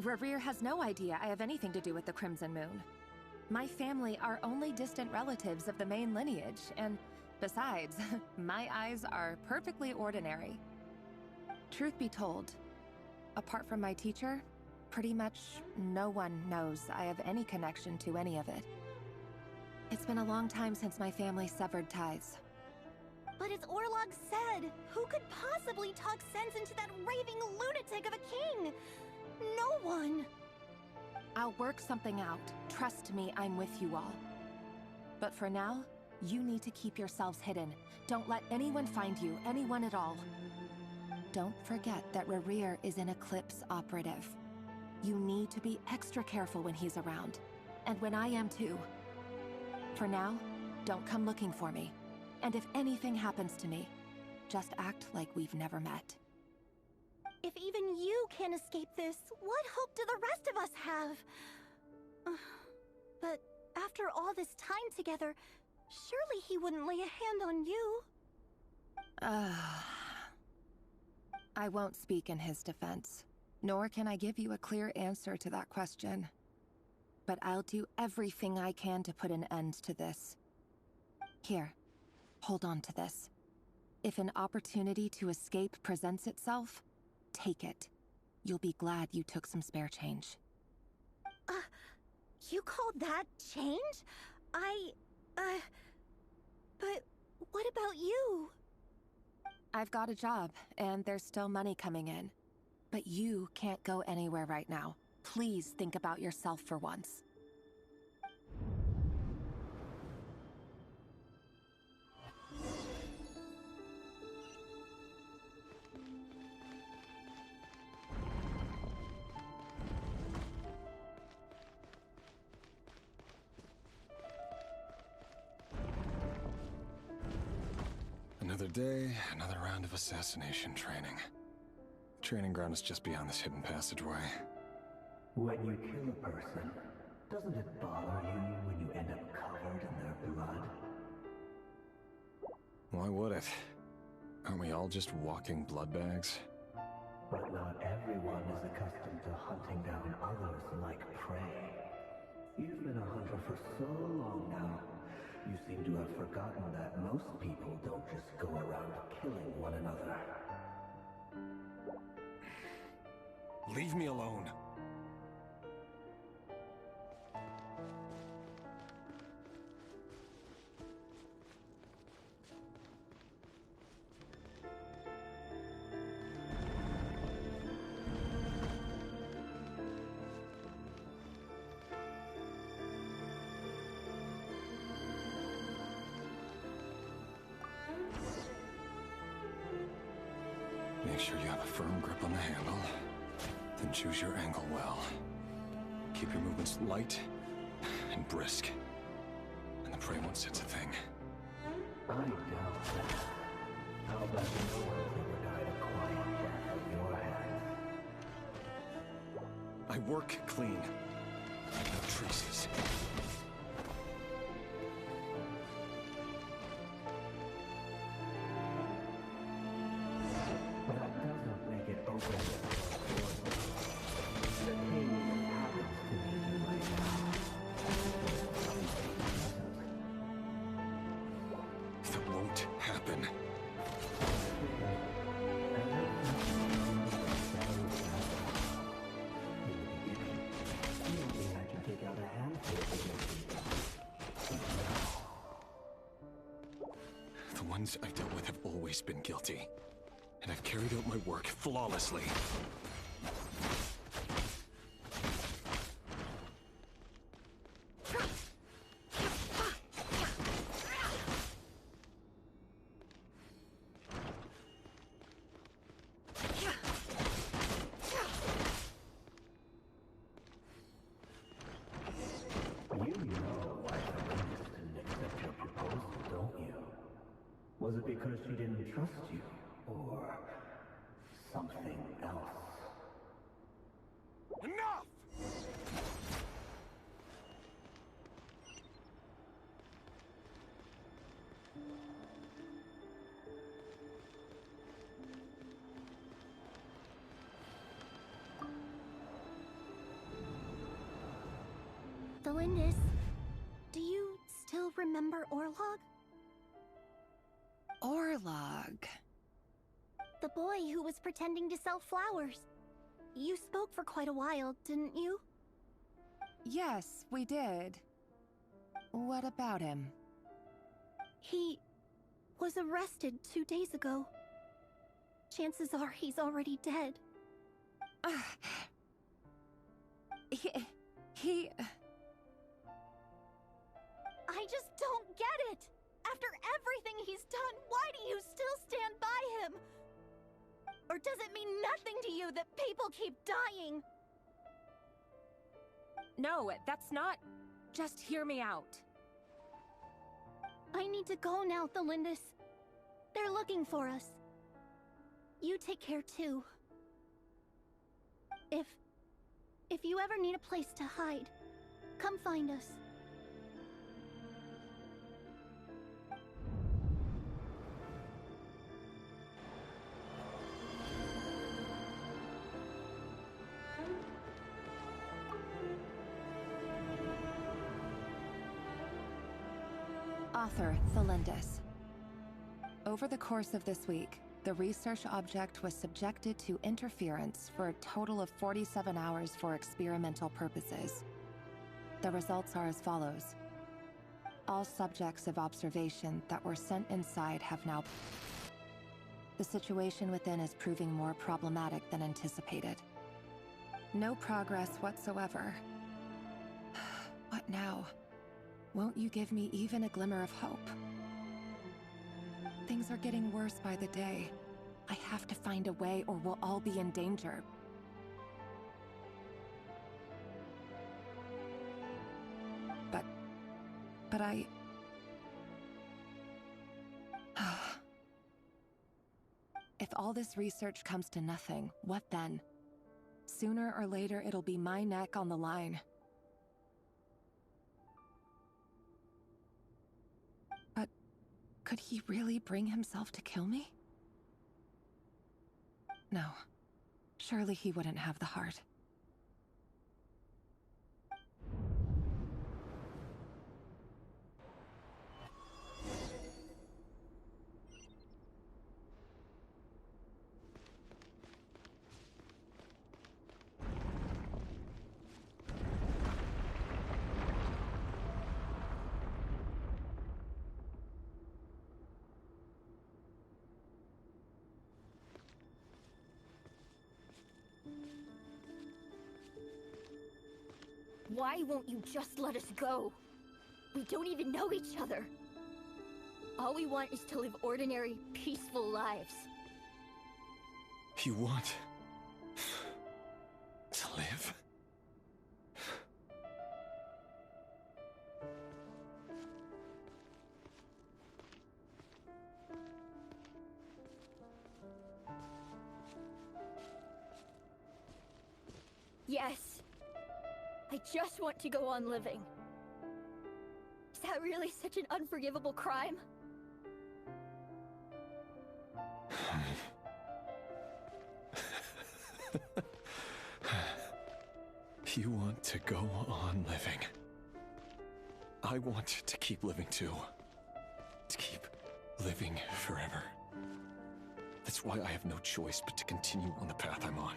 Rerir has no idea I have anything to do with the Crimson Moon. My family are only distant relatives of the main lineage, and besides, my eyes are perfectly ordinary. Truth be told, apart from my teacher, pretty much no one knows I have any connection to any of it. It's been a long time since my family severed ties. But as Orlog said, who could possibly talk sense into that raving lunatic of a king? No one! I'll work something out. Trust me, I'm with you all. But for now, you need to keep yourselves hidden. Don't let anyone find you, anyone at all. Don't forget that Rerir is an Eclipse operative. You need to be extra careful when he's around. And when I am too. For now, don't come looking for me. And if anything happens to me, just act like we've never met. If even you can't escape this, what hope do the rest of us have? But after all this time together, surely he wouldn't lay a hand on you. I won't speak in his defense, nor can I give you a clear answer to that question. But I'll do everything I can to put an end to this. Here, hold on to this. If an opportunity to escape presents itself, take it. You'll be glad you took some spare change. You called that change? But what about you? I've got a job, and there's still money coming in. But you can't go anywhere right now. Please think about yourself for once. Another day, another round of assassination training. Training ground is just beyond this hidden passageway. When you kill a person, doesn't it bother you when you end up covered in their blood? Why would it? Aren't we all just walking blood bags? But not everyone is accustomed to hunting down others like prey. You've been a hunter for so long now, you seem to have forgotten that most people don't just go around killing one another. Leave me alone. Make sure you have a firm grip on the handle, then choose your angle well. Keep your movements light and brisk, and the prey won't sense a thing. I doubt that. How about no one's ever died a quiet death at your hands? I work clean. No traces. That doesn't make it open. The thing that happens to me right now. That won't happen. The ones I've dealt with have always been guilty, and I've carried out my work flawlessly. Was it because she didn't trust you, or something else? Enough! Delindis, do you still remember Orlog? Orlog. The boy who was pretending to sell flowers. You spoke for quite a while, didn't you? Yes, we did. What about him? He was arrested 2 days ago. Chances are he's already dead. He... I just don't get it! After everything he's done, why do you still stand by him? Or does it mean nothing to you that people keep dying? No, that's not... Just hear me out. I need to go now, Thelindis. They're looking for us. You take care too. If you ever need a place to hide, come find us. Author, Thelindis. Over the course of this week, the research object was subjected to interference for a total of 47 hours for experimental purposes. The results are as follows. All subjects of observation that were sent inside have now... The situation within is proving more problematic than anticipated. No progress whatsoever. What now? Won't you give me even a glimmer of hope? Things are getting worse by the day. I have to find a way or we'll all be in danger. But I... If all this research comes to nothing, what then? Sooner or later, it'll be my neck on the line. But could he really bring himself to kill me? No. Surely he wouldn't have the heart. Why won't you just let us go? We don't even know each other. All we want is to live ordinary, peaceful lives. You want to live? Yes. I just want to go on living. Is that really such an unforgivable crime? You want to go on living. I want to keep living too. To keep living forever. That's why I have no choice but to continue on the path I'm on.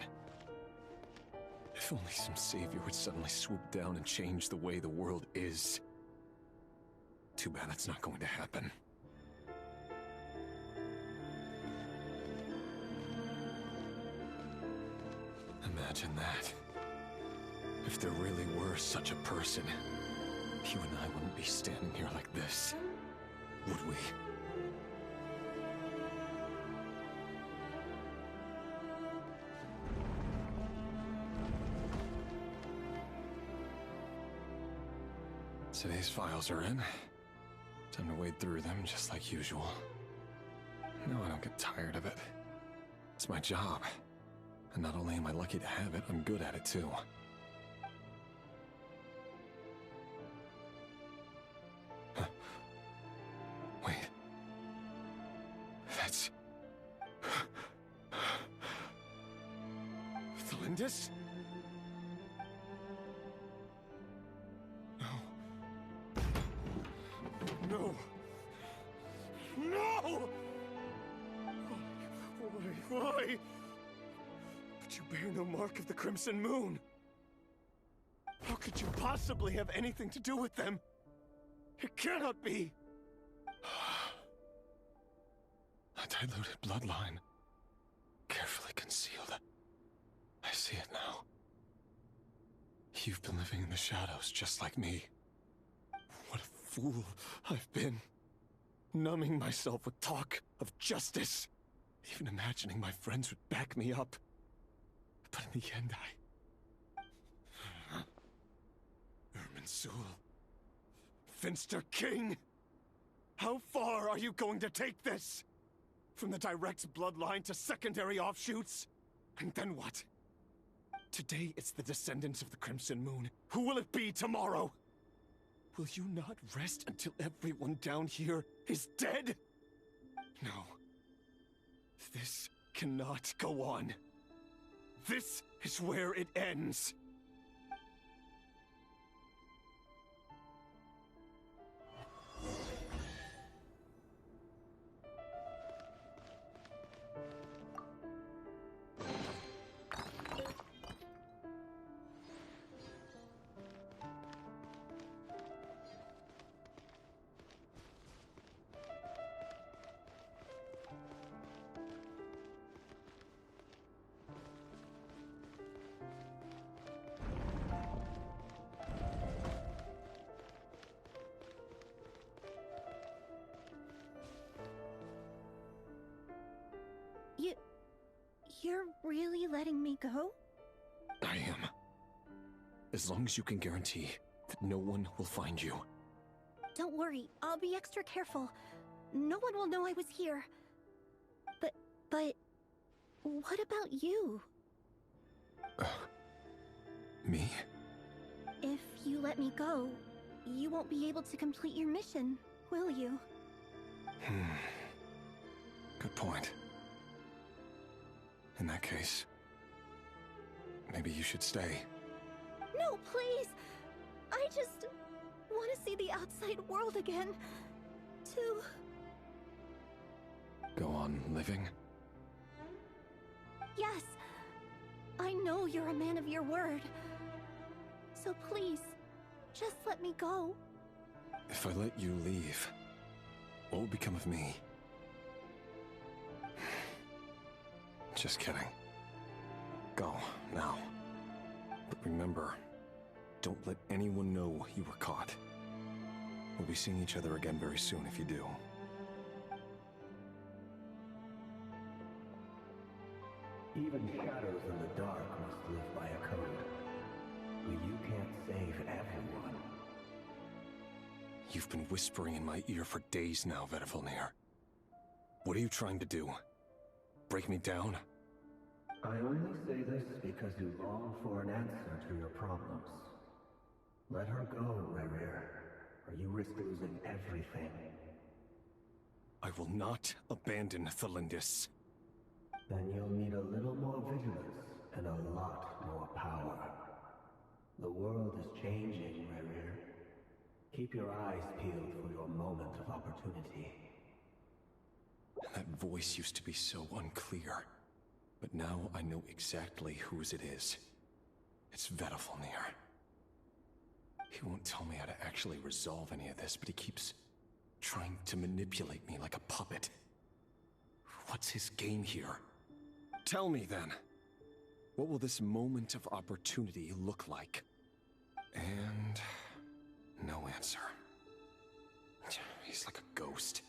If only some savior would suddenly swoop down and change the way the world is. Too bad that's not going to happen. Imagine that. If there really were such a person, you and I wouldn't be standing here like this, would we? Today's files are in. Time to wade through them just like usual. No, I don't get tired of it. It's my job. And not only am I lucky to have it, I'm good at it too. Huh. Wait. That's... Thalindis? No! No! Why? But you bear no mark of the Crimson Moon. How could you possibly have anything to do with them? It cannot be! A diluted bloodline. Carefully concealed. I see it now. You've been living in the shadows just like me. What a fool I've been. Numbing myself with talk of justice. Even imagining my friends would back me up. But in the end, Irminsul. Finster King! How far are you going to take this? From the direct bloodline to secondary offshoots? And then what? Today it's the descendants of the Crimson Moon. Who will it be tomorrow? Will you not rest until everyone down here is dead? No. This cannot go on. This is where it ends. You're really letting me go? I am. As long as you can guarantee that no one will find you. Don't worry, I'll be extra careful. No one will know I was here. But what about you? Me? If you let me go, you won't be able to complete your mission, will you? Good point. In that case, maybe you should stay. No, please! I just want to see the outside world again. To... Go on living? Yes. I know you're a man of your word. So please, just let me go. If I let you leave, what will become of me? Just kidding. Go, now. But remember, don't let anyone know you were caught. We'll be seeing each other again very soon if you do. Even shadows in the dark must live by a code. But you can't save everyone. You've been whispering in my ear for days now, Vedavulnir. What are you trying to do? Break me down? I only say this because you long for an answer to your problems. Let her go, Rerir, or you risk losing everything. I will not abandon Thalindis. Then you'll need a little more vigilance and a lot more power. The world is changing, Rerir. Keep your eyes peeled for your moment of opportunity. That voice used to be so unclear. But now I know exactly whose it is. It's Vedavulnir. He won't tell me how to actually resolve any of this, but he keeps trying to manipulate me like a puppet. What's his game here? Tell me then. What will this moment of opportunity look like? And no answer. He's like a ghost.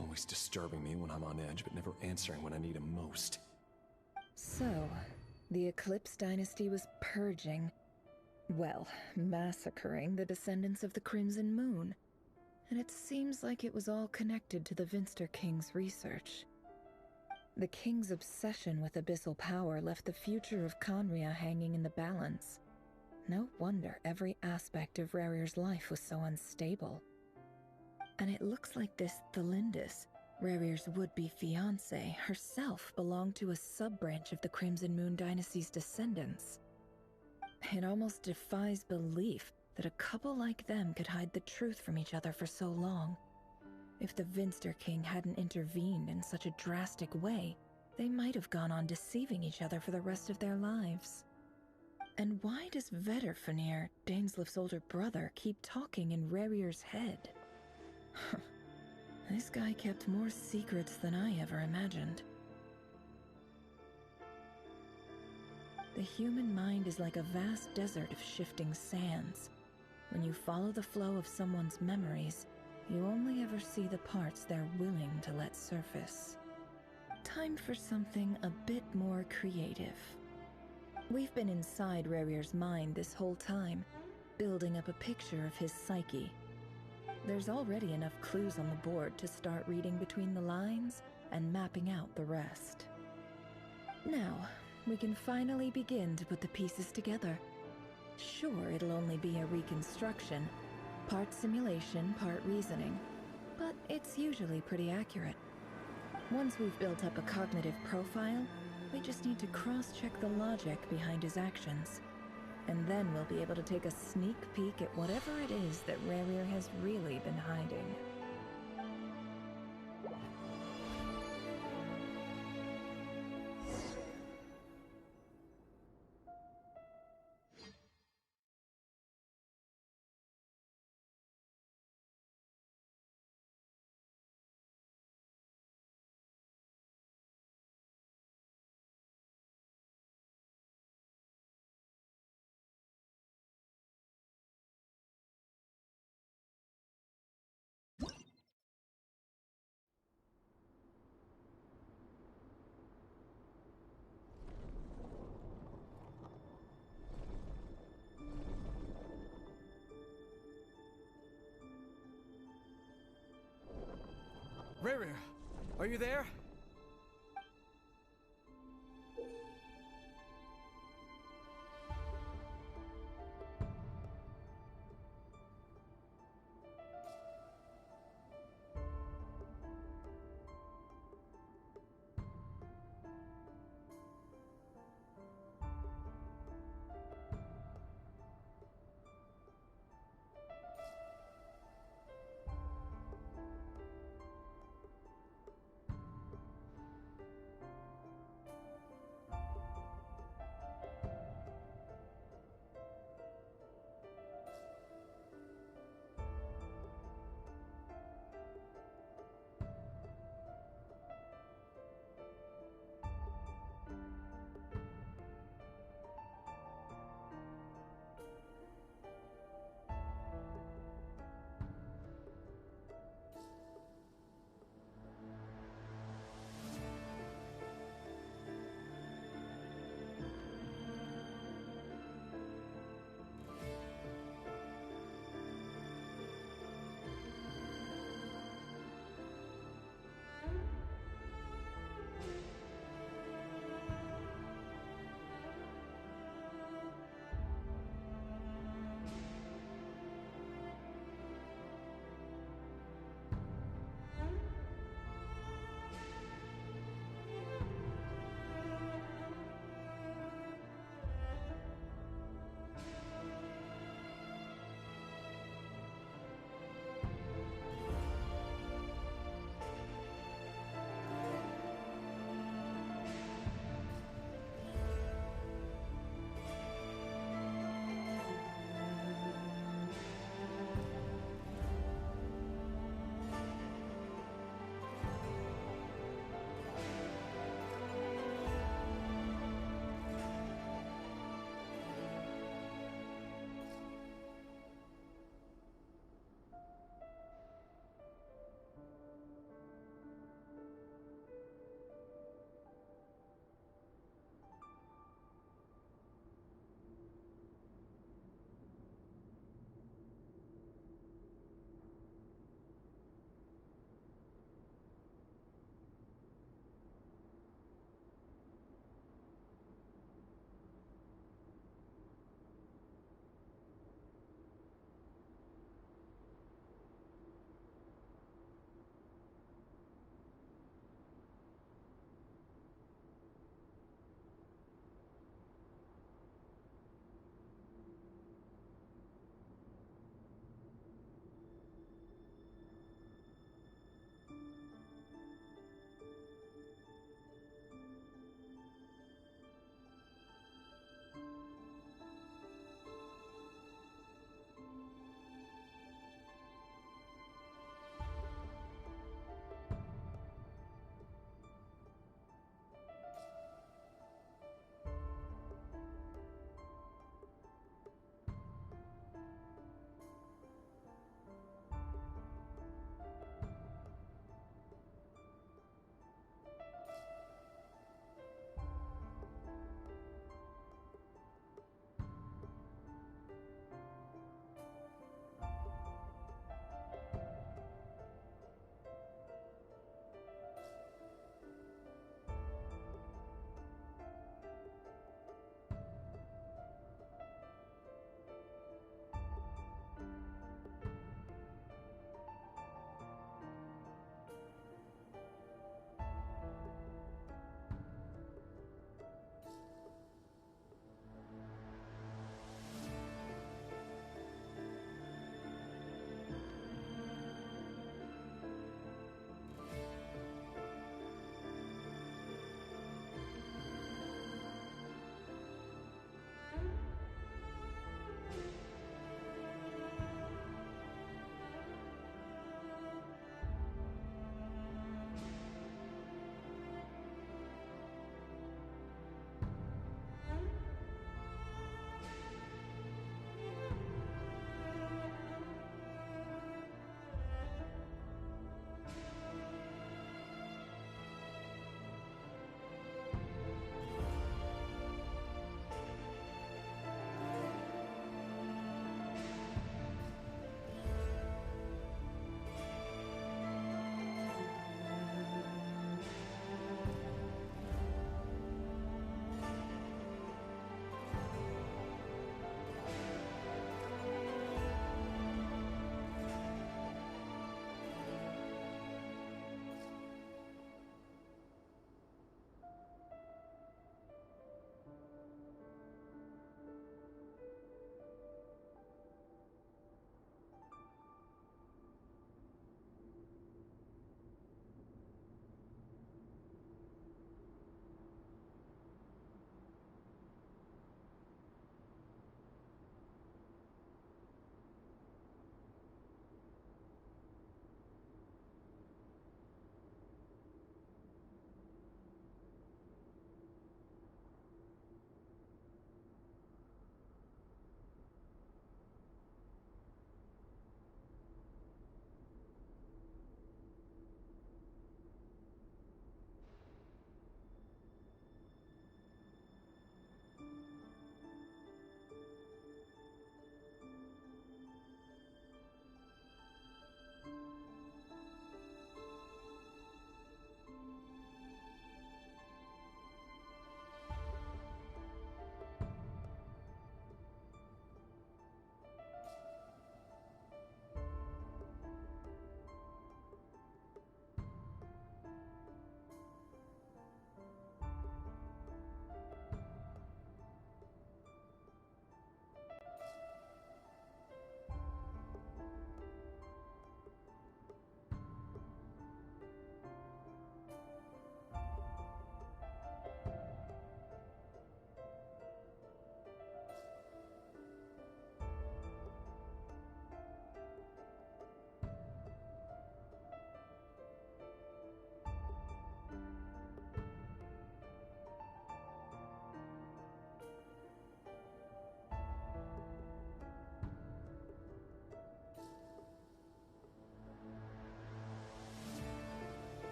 Always disturbing me when I'm on edge, but never answering when I need him most. So, the Eclipse Dynasty was purging, well, massacring the descendants of the Crimson Moon. And it seems like it was all connected to the Vinster King's research. The King's obsession with abyssal power left the future of Conria hanging in the balance. No wonder every aspect of Rerir's life was so unstable. And it looks like this Thalindis, Rerir's would-be fiancée, herself belonged to a sub-branch of the Crimson Moon Dynasty's descendants. It almost defies belief that a couple like them could hide the truth from each other for so long. If the Vinster King hadn't intervened in such a drastic way, they might have gone on deceiving each other for the rest of their lives. And why does Vedavulnir, Dainslif's older brother, keep talking in Rerir's head? This guy kept more secrets than I ever imagined. The human mind is like a vast desert of shifting sands. When you follow the flow of someone's memories, you only ever see the parts they're willing to let surface. Time for something a bit more creative. We've been inside Rerir's mind this whole time, building up a picture of his psyche. There's already enough clues on the board to start reading between the lines and mapping out the rest. Now, we can finally begin to put the pieces together. Sure, it'll only be a reconstruction, part simulation, part reasoning, but it's usually pretty accurate. Once we've built up a cognitive profile, we just need to cross-check the logic behind his actions. And then we'll be able to take a sneak peek at whatever it is that Rerir has really been hiding. Rerir, are you there?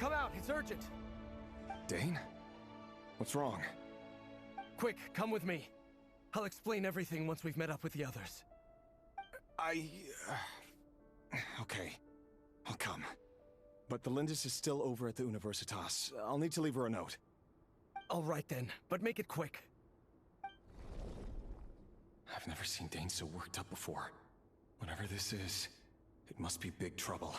come out. It's urgent. Dane? What's wrong? Quick, come with me. I'll explain everything once we've met up with the others. Okay. I'll come. But the Lindis is still over at the Universitas. I'll need to leave her a note. All right then, but make it quick. I've never seen Dane so worked up before. Whatever this is, it must be big trouble.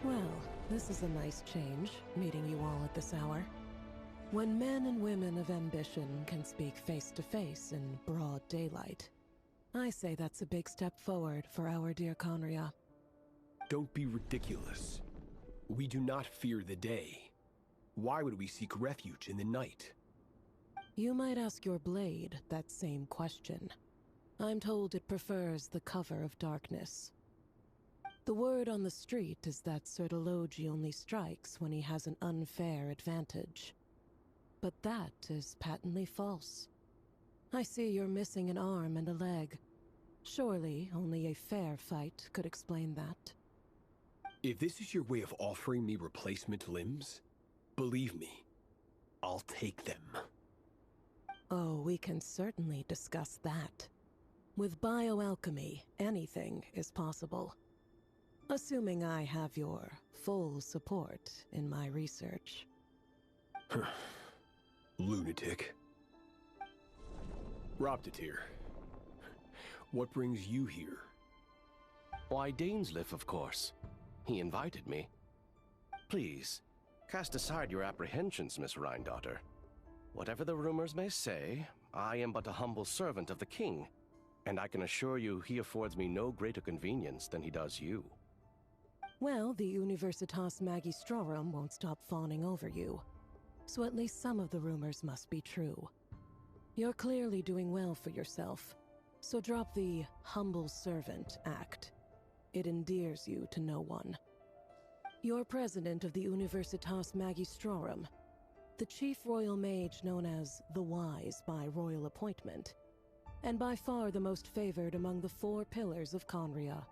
Well, this is a nice change, meeting you all at this hour. When men and women of ambition can speak face to face in broad daylight, I say that's a big step forward for our dear Conria. Don't be ridiculous. We do not fear the day. Why would we seek refuge in the night? You might ask your blade that same question. I'm told it prefers the cover of darkness. The word on the street is that Sir Delogi only strikes when he has an unfair advantage. But that is patently false. I see you're missing an arm and a leg. Surely only a fair fight could explain that. If this is your way of offering me replacement limbs, believe me, I'll take them. Oh, we can certainly discuss that. With bioalchemy, anything is possible. Assuming I have your full support in my research. Lunatic. Roptatir, what brings you here? Why, Dainsleif, of course. He invited me. Please, cast aside your apprehensions, Miss Rhindaughter. Whatever the rumors may say, I am but a humble servant of the king, and I can assure you he affords me no greater convenience than he does you. Well, the Universitas Magistrorum won't stop fawning over you, so at least some of the rumors must be true. You're clearly doing well for yourself, so drop the humble servant act. It endears you to no one. You're president of the Universitas Magistrorum, the chief royal mage known as the Wise by royal appointment. and by far the most favored among the 4 pillars of Conria.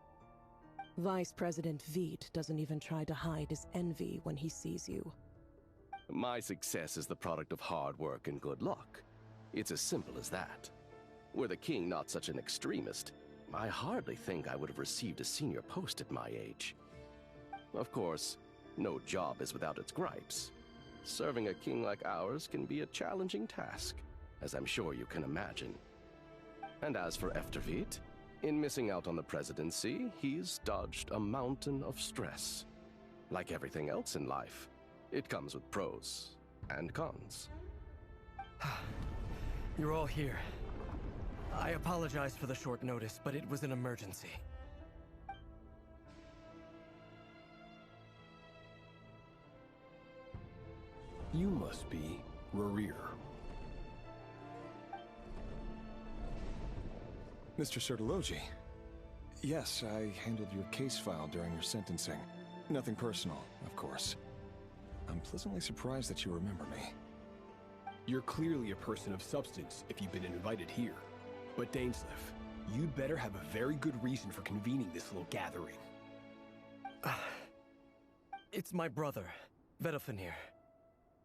Vice President Veet doesn't even try to hide his envy when he sees you. My success is the product of hard work and good luck. It's as simple as that. Were the king not such an extremist, I hardly think I would have received a senior post at my age. Of course, no job is without its gripes. Serving a king like ours can be a challenging task, as I'm sure you can imagine. And as for Eftervit, in missing out on the presidency, he's dodged a mountain of stress. Like everything else in life, it comes with pros and cons. You're all here. I apologize for the short notice, but it was an emergency. You must be Rarir. Mr. Sertologi. Yes, I handled your case file during your sentencing. Nothing personal, of course. I'm pleasantly surprised that you remember me. You're clearly a person of substance if you've been invited here. But Dainsleif, you'd better have a very good reason for convening this little gathering. It's my brother, Vedofenir.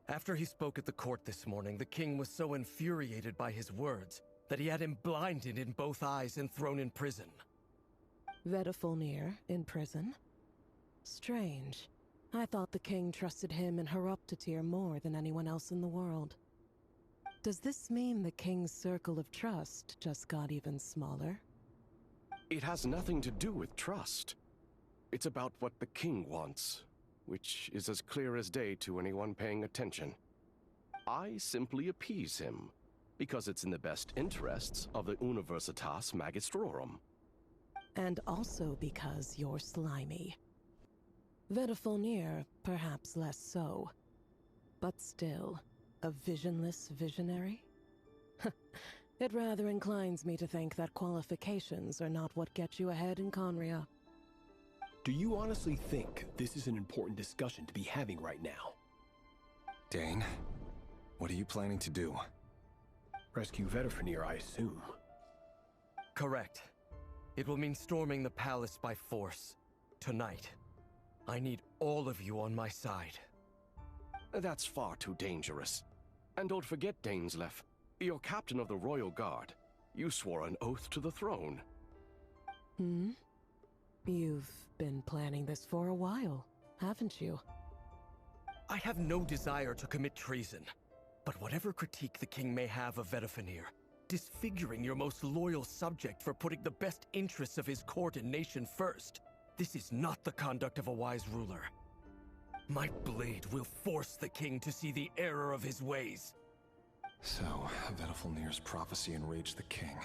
After he spoke at the court this morning, the king was so infuriated by his words that he had him blinded in both eyes and thrown in prison. Vedofenir in prison? Strange. I thought the king trusted him and Heroptatir more than anyone else in the world. Does this mean the king's circle of trust just got even smaller? It has nothing to do with trust. It's about what the king wants, which is as clear as day to anyone paying attention. I simply appease him, because it's in the best interests of the Universitas Magistrorum. And also because you're slimy. Vedofenir, perhaps less so. But still, a visionless visionary? It rather inclines me to think that qualifications are not what get you ahead in Conria. Do you honestly think this is an important discussion to be having right now? Dane, what are you planning to do? Rescue Vedofenir, I assume. Correct. It will mean storming the palace by force. Tonight. I need all of you on my side. That's far too dangerous. And don't forget, Dainsleif, you're captain of the Royal Guard. You swore an oath to the throne. Hmm? You've been planning this for a while, haven't you? I have no desire to commit treason. But whatever critique the king may have of Vedofenir, disfiguring your most loyal subject for putting the best interests of his court and nation first, this is not the conduct of a wise ruler. My blade will force the king to see the error of his ways. So, Vedofenir's prophecy enraged the king.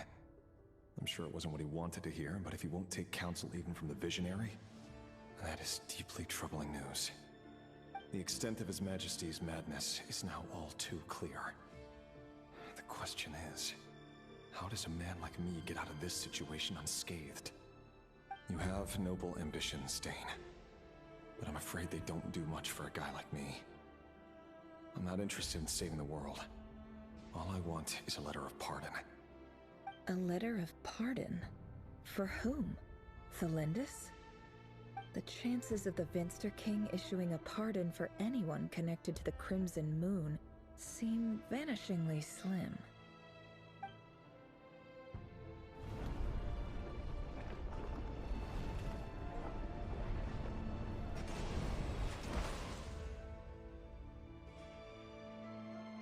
I'm sure it wasn't what he wanted to hear, but if he won't take counsel even from the visionary, that is deeply troubling news. The extent of His Majesty's madness is now all too clear. The question is, how does a man like me get out of this situation unscathed? You have noble ambitions, Dane, but I'm afraid they don't do much for a guy like me. I'm not interested in saving the world. All I want is a letter of pardon. A letter of pardon? For whom? Thelindis? The chances of the Vinster King issuing a pardon for anyone connected to the Crimson Moon seem vanishingly slim.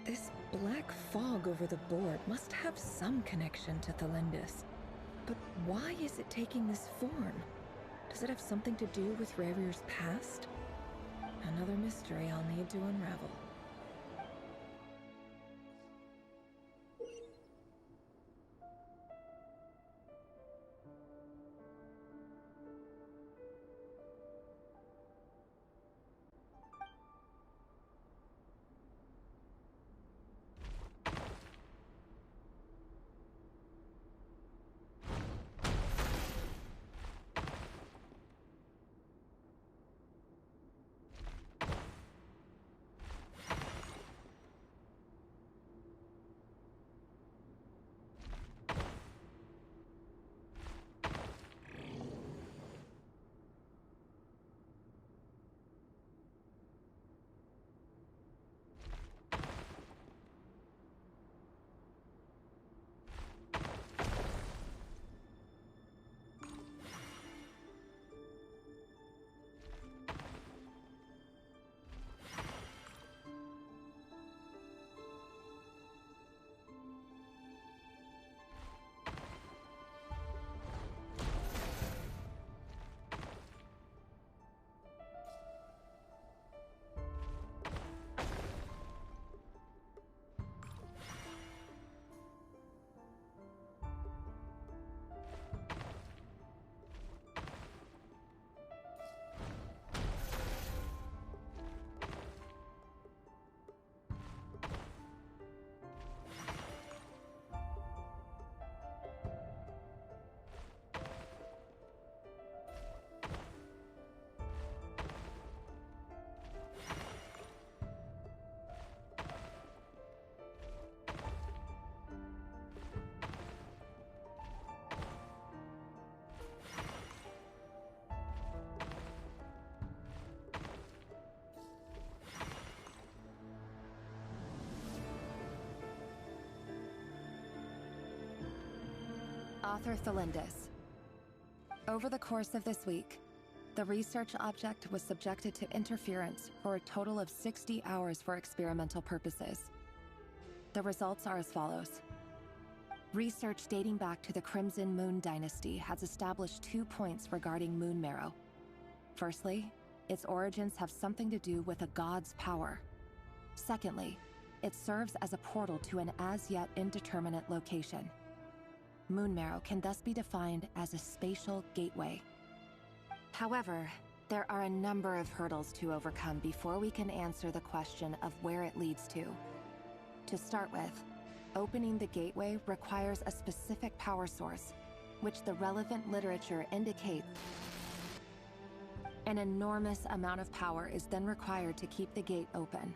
This black fog over the board must have some connection to Thelindis. But why is it taking this form? Does it have something to do with Rarir's past? Another mystery I'll need to unravel. Author Thelindis. Over the course of this week, the research object was subjected to interference for a total of 60 hours for experimental purposes. The results are as follows. Research dating back to the Crimson Moon Dynasty has established 2 points regarding moon marrow. Firstly, its origins have something to do with a god's power. Secondly, it serves as a portal to an as-yet indeterminate location. Moon marrow can thus be defined as a spatial gateway. However, there are a number of hurdles to overcome before we can answer the question of where it leads to. To start with, opening the gateway requires a specific power source, which the relevant literature indicates. An enormous amount of power is then required to keep the gate open.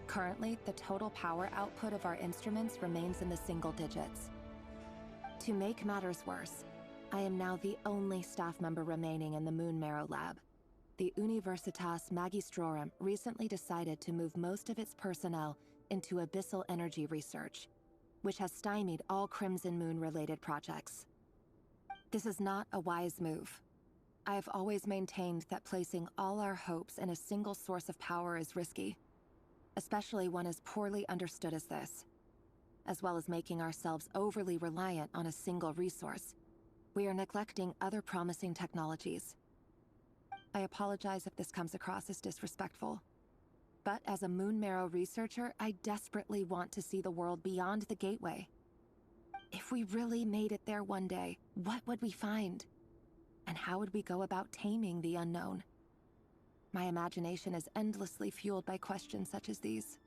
Currently, the total power output of our instruments remains in the single digits. To make matters worse, I am now the only staff member remaining in the Moon Marrow lab. The Universitas Magistrorum recently decided to move most of its personnel into abyssal energy research, which has stymied all Crimson Moon-related projects. This is not a wise move. I have always maintained that placing all our hopes in a single source of power is risky, especially one as poorly understood as this. As well as making ourselves overly reliant on a single resource, we are neglecting other promising technologies. I apologize if this comes across as disrespectful, but as a Moon Marrow researcher, I desperately want to see the world beyond the gateway. If we really made it there one day, what would we find? And how would we go about taming the unknown? My imagination is endlessly fueled by questions such as these.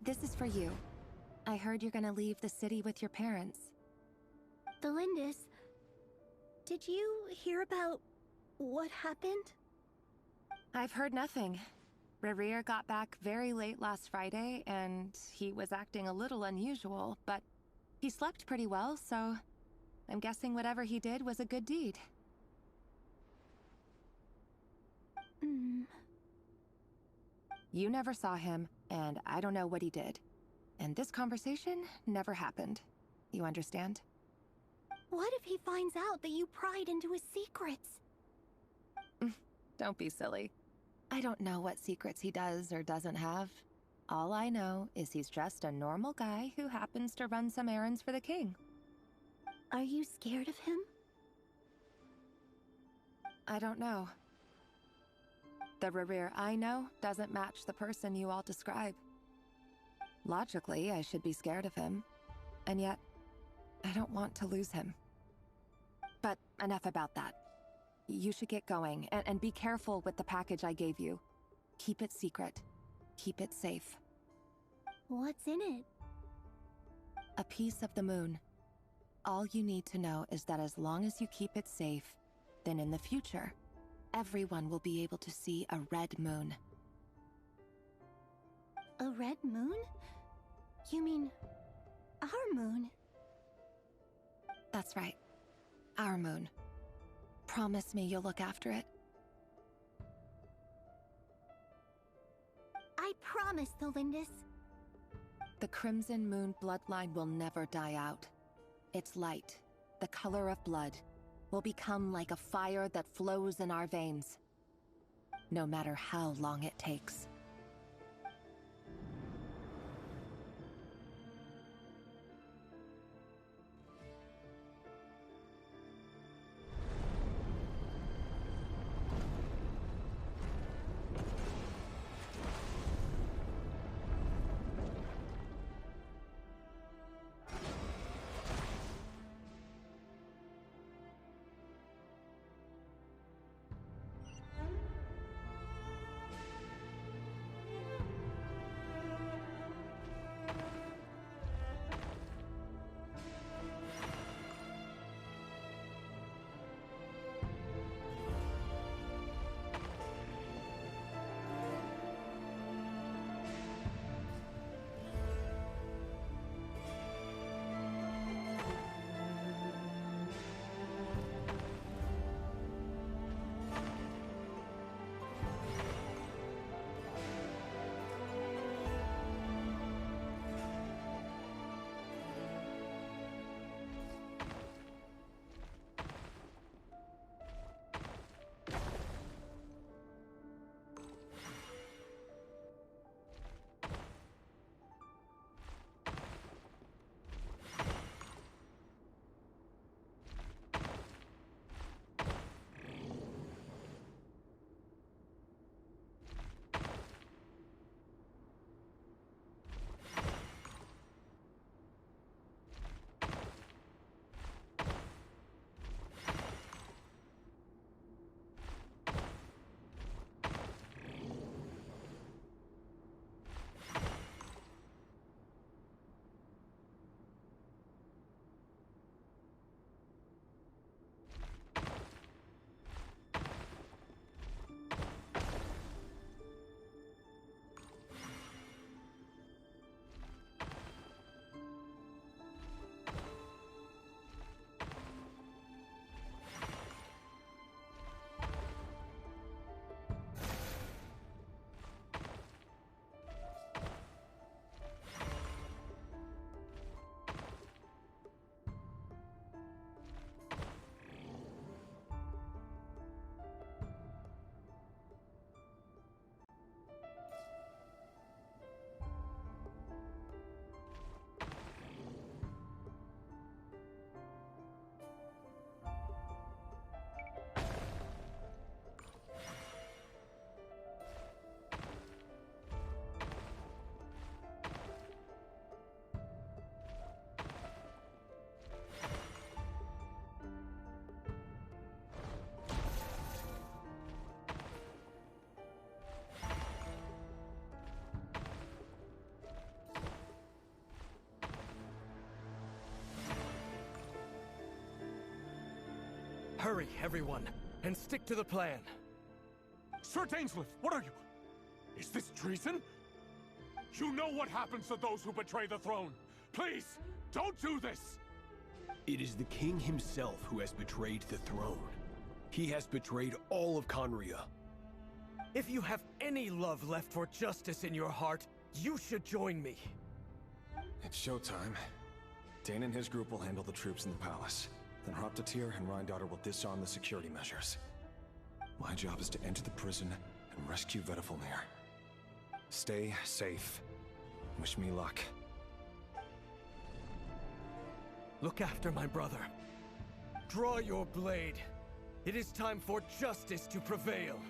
This is for you. I heard you're gonna leave the city with your parents. Thelindis, did you hear about what happened? I've heard nothing. Rerir got back very late last Friday, and he was acting a little unusual, but he slept pretty well, so I'm guessing whatever he did was a good deed. You never saw him, and I don't know what he did. And this conversation never happened. You understand? What if he finds out that you pried into his secrets? Don't be silly. I don't know what secrets he does or doesn't have. All I know is he's just a normal guy who happens to run some errands for the king. Are you scared of him? I don't know. The Rerir I know doesn't match the person you all describe. Logically, I should be scared of him. And yet, I don't want to lose him. But enough about that. You should get going, and be careful with the package I gave you. Keep it secret. Keep it safe. What's in it? A piece of the moon. All you need to know is that as long as you keep it safe, then in the future, everyone will be able to see a red moon. A red moon? You mean our moon? That's right. Our moon. Promise me you'll look after it. I promise, Tholindis. The Crimson Moon bloodline will never die out. Its light, the color of blood, will become like a fire that flows in our veins. No matter how long it takes. Hurry, everyone, and stick to the plan. Sir Dainsleif, what are you? Is this treason? You know what happens to those who betray the throne. Please, don't do this! It is the king himself who has betrayed the throne. He has betrayed all of Conria. If you have any love left for justice in your heart, you should join me. It's showtime. Dane and his group will handle the troops in the palace. Then Hraptatir and Rheindotter will disarm the security measures. My job is to enter the prison and rescue Vedifalnir. Stay safe. Wish me luck. Look after my brother. Draw your blade. It is time for justice to prevail.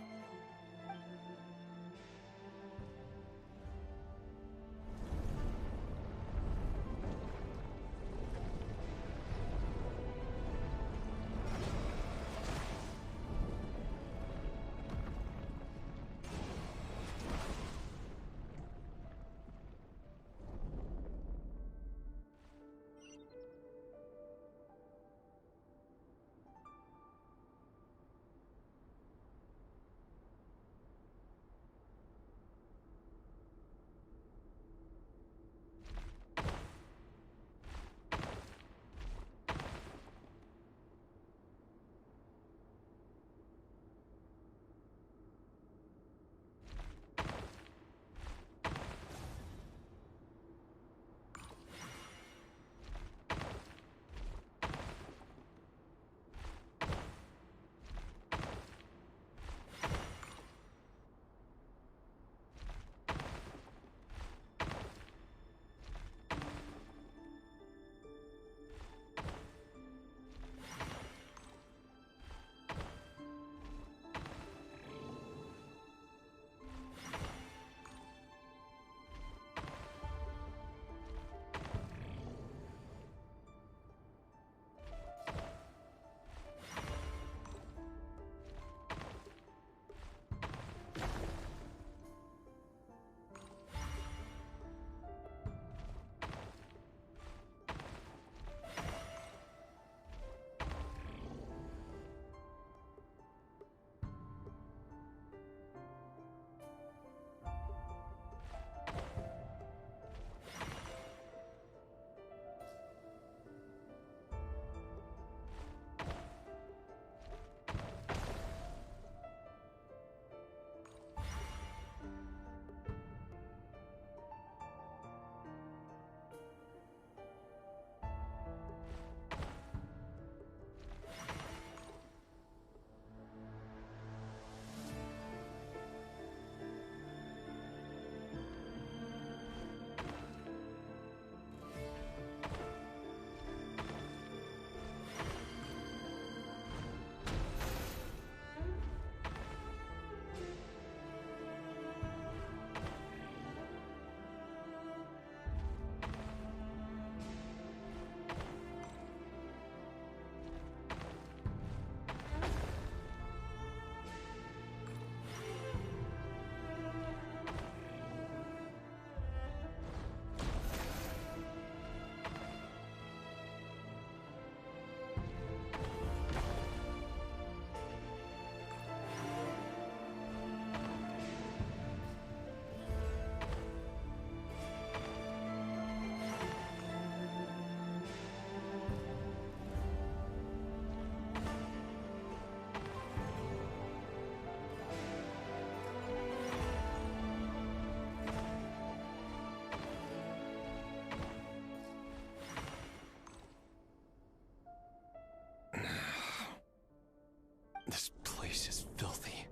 This place is filthy.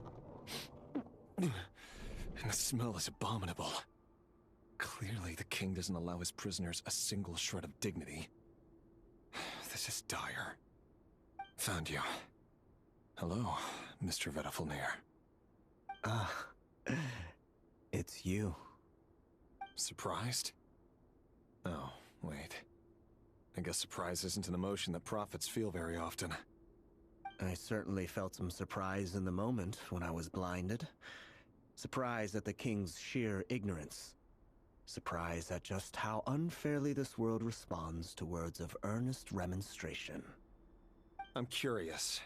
And the smell is abominable. Clearly, the king doesn't allow his prisoners a single shred of dignity. This is dire. Found you. Hello, Mr. Vedafilnir. Ah, it's you. Surprised? Oh, wait. I guess surprise isn't an emotion that prophets feel very often. I certainly felt some surprise in the moment when I was blinded. Surprise at the king's sheer ignorance. Surprise at just how unfairly this world responds to words of earnest remonstration. I'm curious.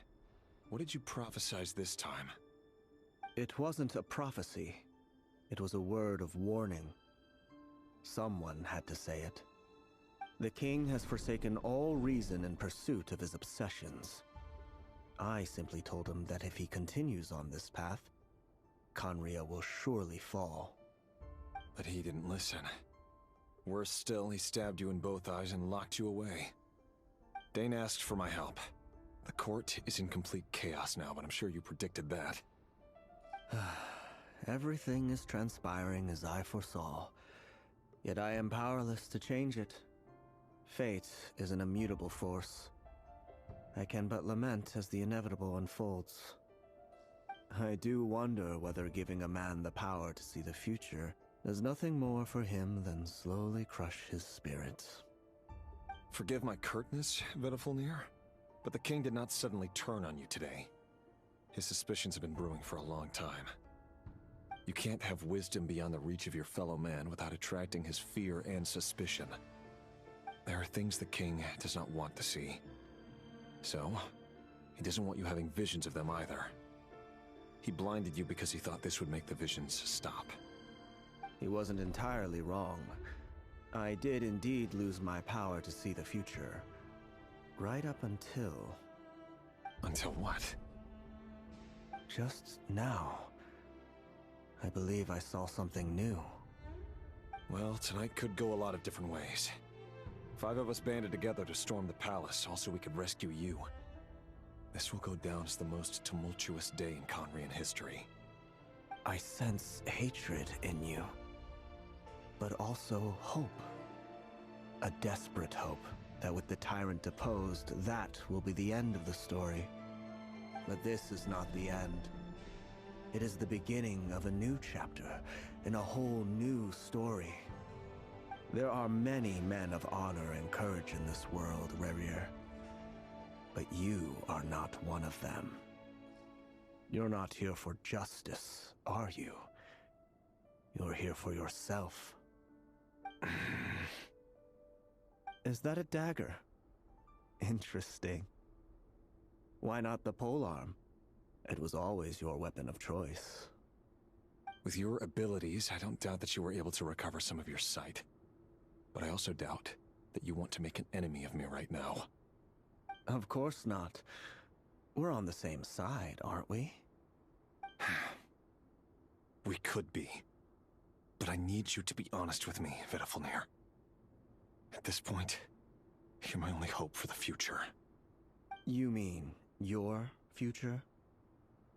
What did you prophesize this time? It wasn't a prophecy. It was a word of warning. Someone had to say it. The king has forsaken all reason in pursuit of his obsessions. I simply told him that if he continues on this path, Conria will surely fall. But he didn't listen. Worse still, he stabbed you in both eyes and locked you away. Dane asked for my help. The court is in complete chaos now, but I'm sure you predicted that. Everything is transpiring as I foresaw, yet I am powerless to change it. Fate is an immutable force. I can but lament as the inevitable unfolds. I do wonder whether giving a man the power to see the future does nothing more for him than slowly crush his spirit. Forgive my curtness, Vedafulnir, but the king did not suddenly turn on you today. His suspicions have been brewing for a long time. You can't have wisdom beyond the reach of your fellow man without attracting his fear and suspicion. There are things the king does not want to see. So, he doesn't want you having visions of them either. He blinded you because he thought this would make the visions stop. He wasn't entirely wrong. I did indeed lose my power to see the future. Right up until... Until what? Just now. I believe I saw something new. Well, tonight could go a lot of different ways. 5 of us banded together to storm the palace, also we could rescue you. This will go down as the most tumultuous day in Conrian history. I sense hatred in you, but also hope. A desperate hope that with the tyrant deposed, that will be the end of the story. But this is not the end. It is the beginning of a new chapter, in a whole new story. There are many men of honor and courage in this world, Rerir. But you are not one of them. You're not here for justice, are you? You're here for yourself. Is that a dagger? Interesting. Why not the polearm? It was always your weapon of choice. With your abilities, I don't doubt that you were able to recover some of your sight. But I also doubt that you want to make an enemy of me right now. Of course not. We're on the same side, aren't we? We could be. But I need you to be honest with me, Vedafulnir. At this point, you're my only hope for the future. You mean your future?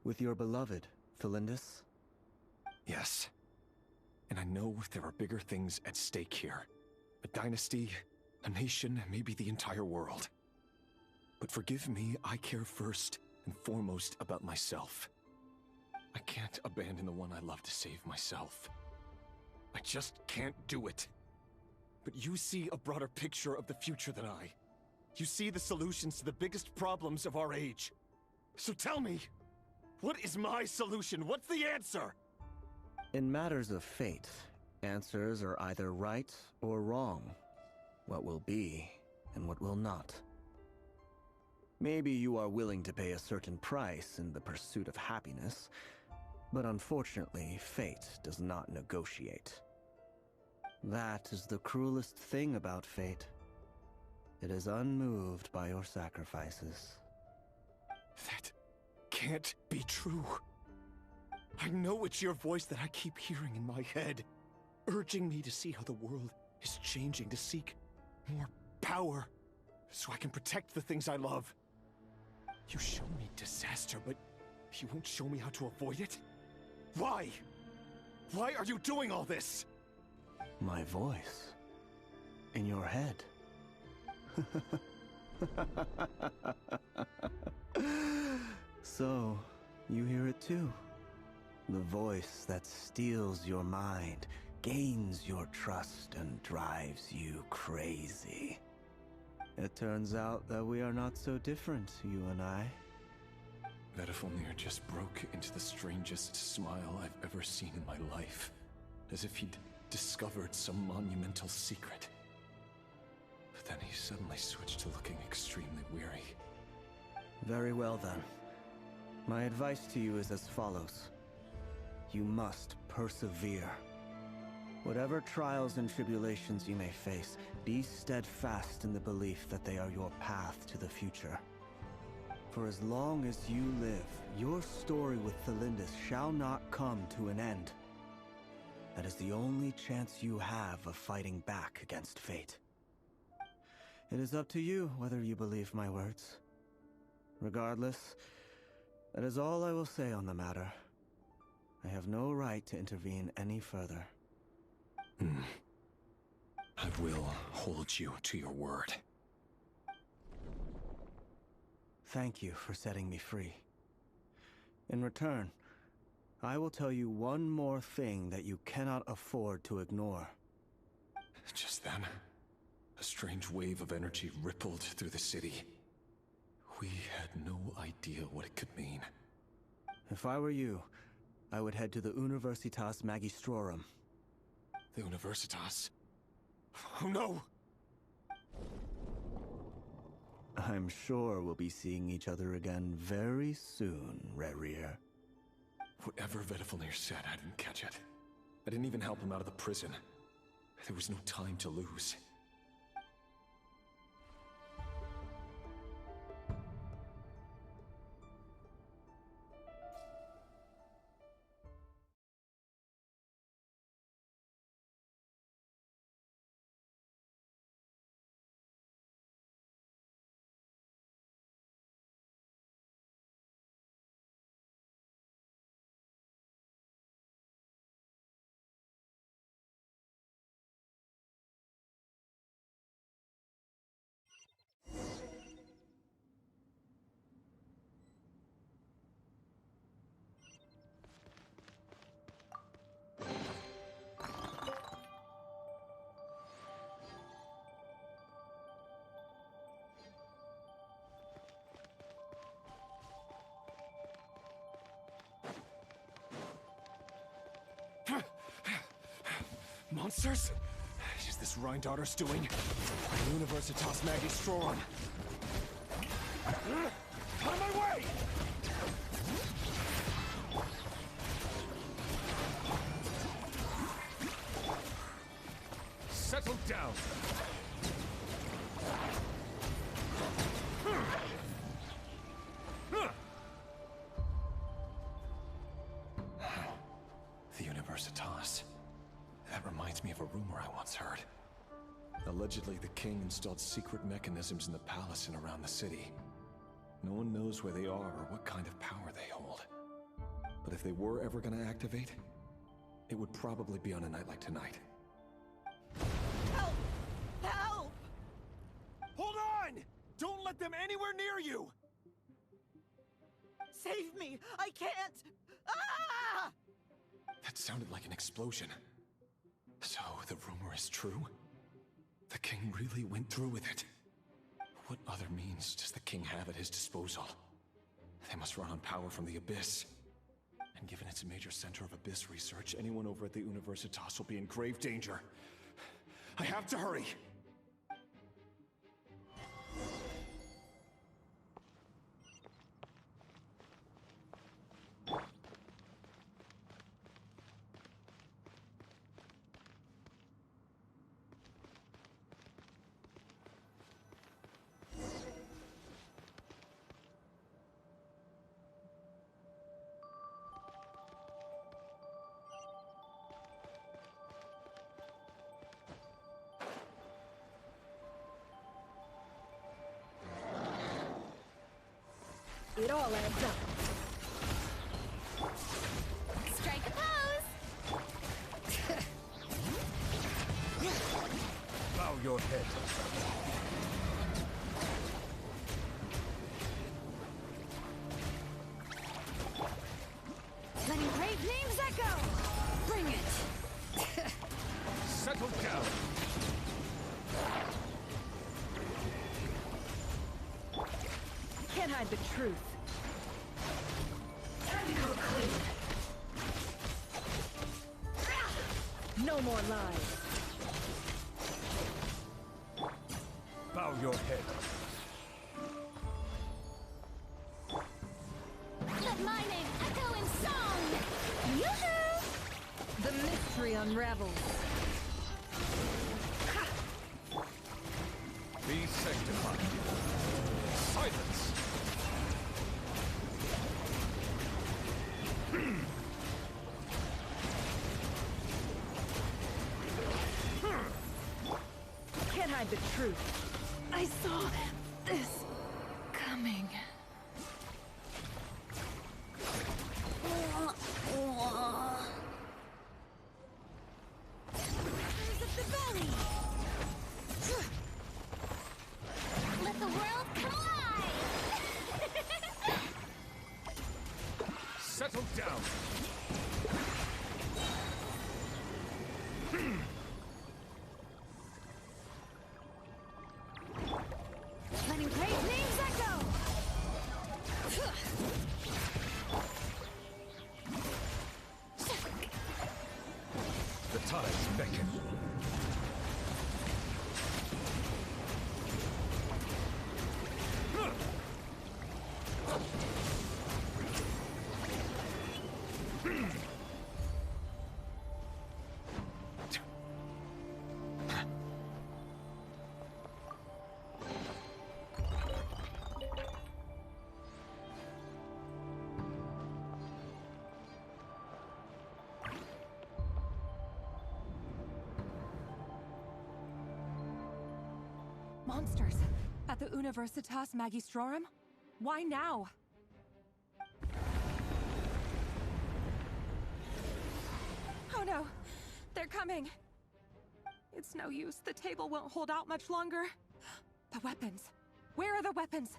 With your beloved, Felindus? Yes. And I know there are bigger things at stake here. A dynasty, a nation, maybe the entire world. But forgive me, I care first and foremost about myself. I can't abandon the one I love to save myself. I just can't do it. But you see a broader picture of the future than I. You see the solutions to the biggest problems of our age. So tell me, what is my solution? What's the answer? In matters of fate, answers are either right or wrong. What will be and what will not. Maybe you are willing to pay a certain price in the pursuit of happiness, but unfortunately, fate does not negotiate. That is the cruelest thing about fate. It is unmoved by your sacrifices. That can't be true. I know it's your voice that I keep hearing in my head, urging me to see how the world is changing, to seek more power, so I can protect the things I love. You show me disaster, but you won't show me how to avoid it? Why? Why are you doing all this? My voice. In your head. So, you hear it too. The voice that steals your mind, gains your trust, and drives you crazy. It turns out that we are not so different, you and I. Vedafulnir just broke into the strangest smile I've ever seen in my life, as if he'd discovered some monumental secret. But then he suddenly switched to looking extremely weary. Very well then. My advice to you is as follows. You must persevere. Whatever trials and tribulations you may face, be steadfast in the belief that they are your path to the future. For as long as you live, your story with Felindus shall not come to an end. That is the only chance you have of fighting back against fate. It is up to you whether you believe my words. Regardless, that is all I will say on the matter. I have no right to intervene any further. I will hold you to your word. Thank you for setting me free. In return, I will tell you one more thing that you cannot afford to ignore. Just then, a strange wave of energy rippled through the city. We had no idea what it could mean. If I were you, I would head to the Universitas Magistrorum. The Universitas? Oh no! I'm sure we'll be seeing each other again very soon, Rerir. Whatever Vedifalnir said, I didn't catch it. I didn't even help him out of the prison. There was no time to lose. Monsters? Is this Rhine-Daughter's doing? Universitas Magistrorum. Out of my way! Settle down. The Universitas. That reminds me of a rumor I once heard. Allegedly, the king installed secret mechanisms in the palace and around the city. No one knows where they are or what kind of power they hold. But if they were ever going to activate, it would probably be on a night like tonight. Help! Help! Hold on! Don't let them anywhere near you! Save me! I can't! Ah! That sounded like an explosion. So, the rumor is true? The king really went through with it? What other means does the king have at his disposal? They must run on power from the Abyss. And given it's a major center of Abyss research, anyone over at the Universitas will be in grave danger. I have to hurry! It all adds up. Strike a pose! Bow your head. Letting brave names echo! Bring it! Settle down. Can't hide the truth. Time to go clean. No more lies. Bow your head. Let my name echo in song! Yoo-hoo! The mystery unravels. Be sanctified. Silence! Can't hide the truth. I saw this coming. Members of the belly! Settle down. Letting great names echo! The tides beckon. Monsters! At the Universitas Magistrorum? Why now? Oh no! They're coming! It's no use. The table won't hold out much longer. The weapons. Where are the weapons?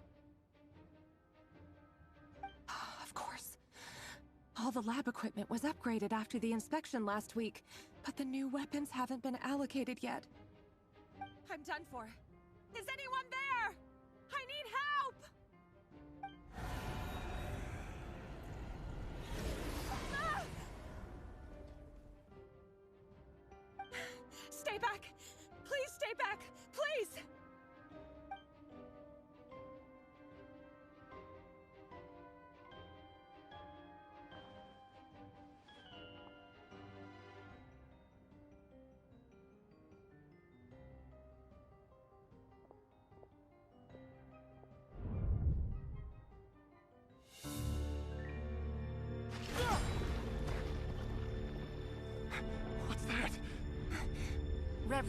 Of course. All the lab equipment was upgraded after the inspection last week, but the new weapons haven't been allocated yet. I'm done for. Is anyone there? I need help! Ah! Stay back! Please stay back! Please! What's that?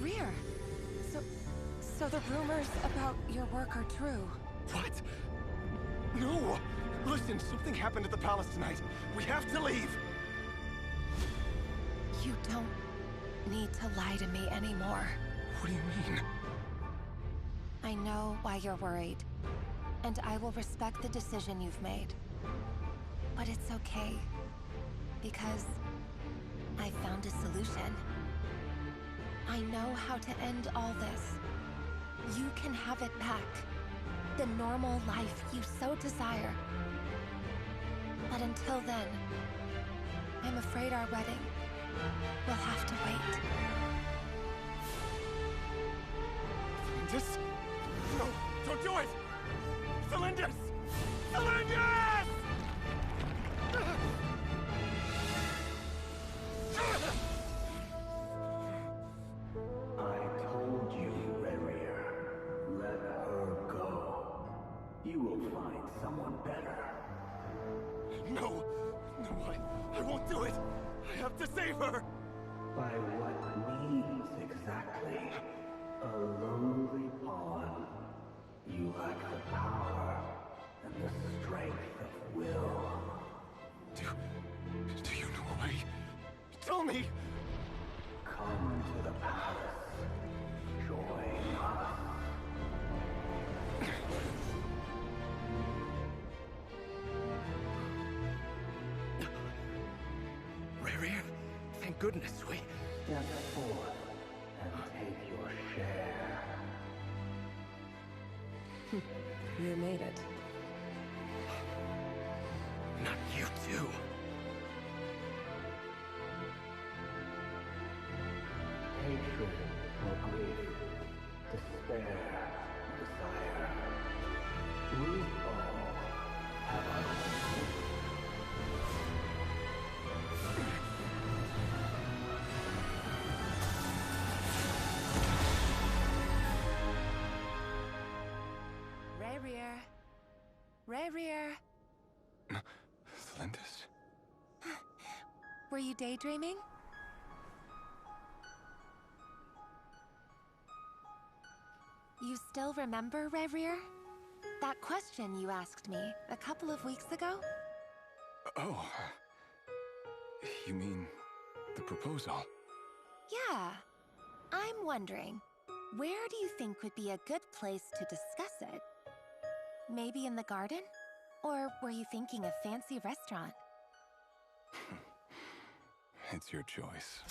Rear. So the rumors about your work are true. What? No! Listen, something happened at the palace tonight. We have to leave! You don't need to lie to me anymore. What do you mean? I know why you're worried, and I will respect the decision you've made. But it's okay, because I found a solution. I know how to end all this. You can have it back. The normal life you so desire. But until then, I'm afraid our wedding will have to wait. Felindus? No, don't do it! Felindus! Felindus! I told you, Rerir. Let her go. You will find someone better. No! No, I won't do it! I have to save her! By what means exactly? A lowly pawn. You lack the power and the strength of will. Do you know a way? Tell me! Come to the palace. Join us. Rerir, thank goodness we... Step forth and take your share. You made it. Not you too. Hatred or grief, despair, desire. We all have our own. Rerir. Felindus? Were you daydreaming? You still remember, Rerir? That question you asked me a couple of weeks ago? Oh. You mean the proposal? Yeah. I'm wondering, where do you think would be a good place to discuss it? Maybe in the garden? Or were you thinking a fancy restaurant? It's your choice.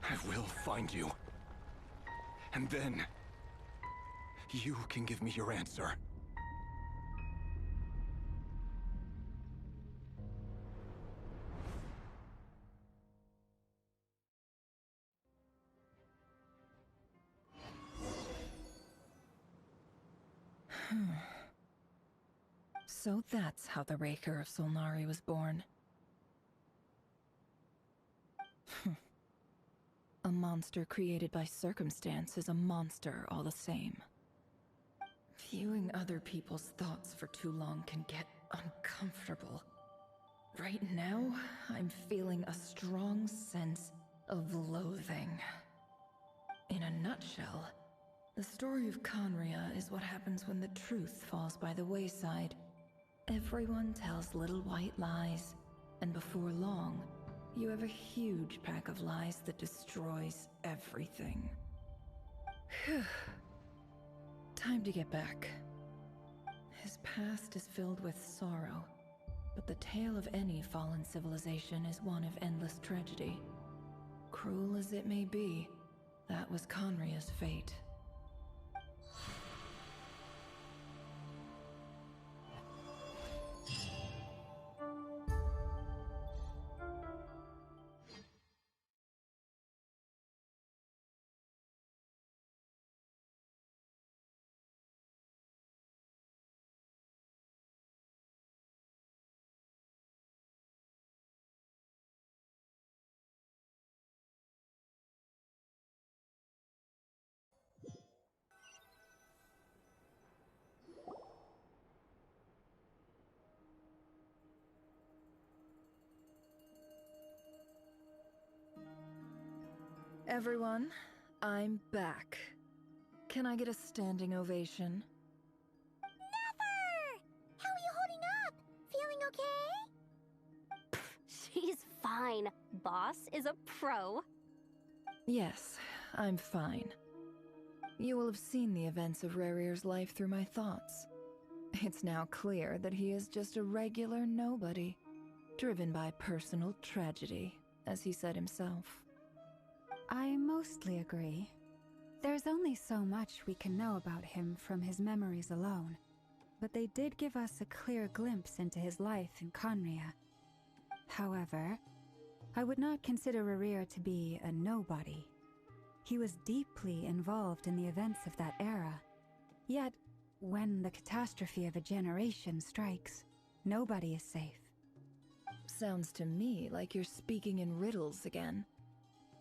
I will find you. And then, you can give me your answer. So that's how the Raker of Solnari was born. A monster created by circumstance is a monster all the same. Viewing other people's thoughts for too long can get uncomfortable. Right now, I'm feeling a strong sense of loathing. In a nutshell, the story of Conria is what happens when the truth falls by the wayside. Everyone tells little white lies, and before long, you have a huge pack of lies that destroys everything. Phew. Time to get back. His past is filled with sorrow, but the tale of any fallen civilization is one of endless tragedy. Cruel as it may be, that was Conria's fate. Everyone, I'm back. Can I get a standing ovation? Never! How are you holding up? Feeling okay? She's fine. Boss is a pro. Yes, I'm fine. You will have seen the events of Rarir's life through my thoughts. It's now clear that he is just a regular nobody, driven by personal tragedy, as he said himself. I mostly agree. There's only so much we can know about him from his memories alone, but they did give us a clear glimpse into his life in Conria. However, I would not consider Rarir to be a nobody. He was deeply involved in the events of that era. Yet, when the catastrophe of a generation strikes, nobody is safe. Sounds to me like you're speaking in riddles again.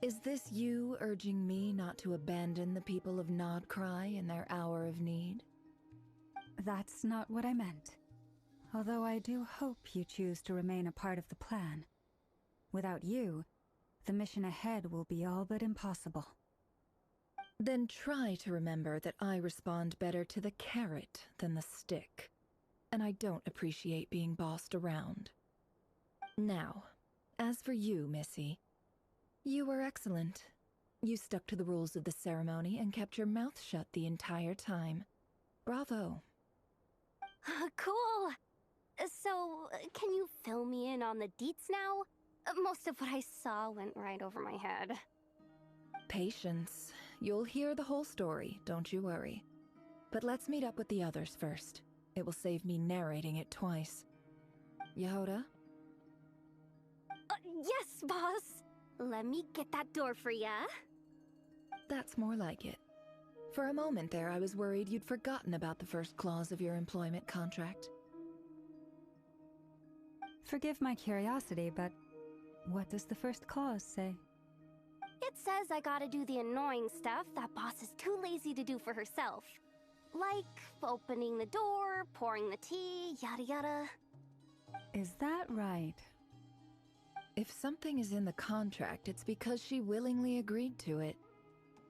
Is this you urging me not to abandon the people of Nodcry in their hour of need? That's not what I meant. Although I do hope you choose to remain a part of the plan. Without you, the mission ahead will be all but impossible. Then try to remember that I respond better to the carrot than the stick. And I don't appreciate being bossed around. Now, as for you, Missy, you were excellent. You stuck to the rules of the ceremony and kept your mouth shut the entire time. Bravo. Cool. So, can you fill me in on the deets now? Most of what I saw went right over my head. Patience. You'll hear the whole story, don't you worry. But let's meet up with the others first. It will save me narrating it twice. Yehoda? Yes, boss! Let me get that door for ya. That's more like it. For a moment there, I was worried you'd forgotten about the first clause of your employment contract. Forgive my curiosity, but what does the first clause say? It says I gotta do the annoying stuff that boss is too lazy to do for herself. Like opening the door, pouring the tea, yada yada. Is that right? If something is in the contract, it's because she willingly agreed to it.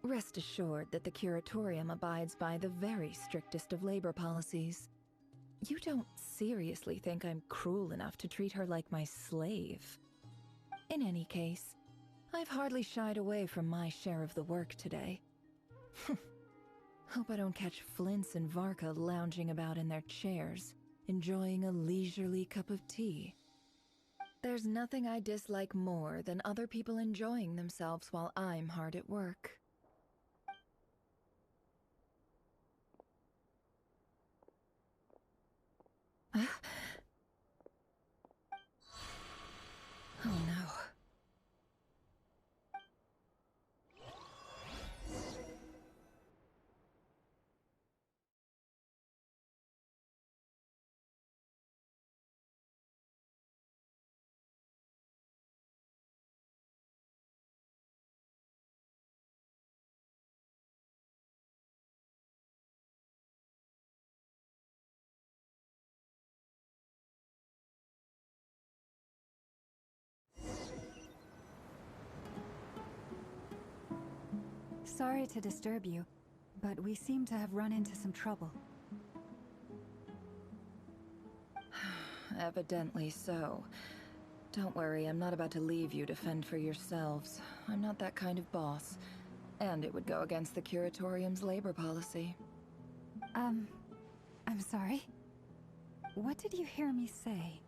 Rest assured that the Curatorium abides by the very strictest of labor policies. You don't seriously think I'm cruel enough to treat her like my slave? In any case, I've hardly shied away from my share of the work today. Hope I don't catch Flintz and Varka lounging about in their chairs, enjoying a leisurely cup of tea. There's nothing I dislike more than other people enjoying themselves while I'm hard at work. Oh no. Sorry to disturb you, but we seem to have run into some trouble. Evidently so. Don't worry, I'm not about to leave you to fend for yourselves. I'm not that kind of boss. And it would go against the Curatorium's labor policy. I'm sorry? What did you hear me say?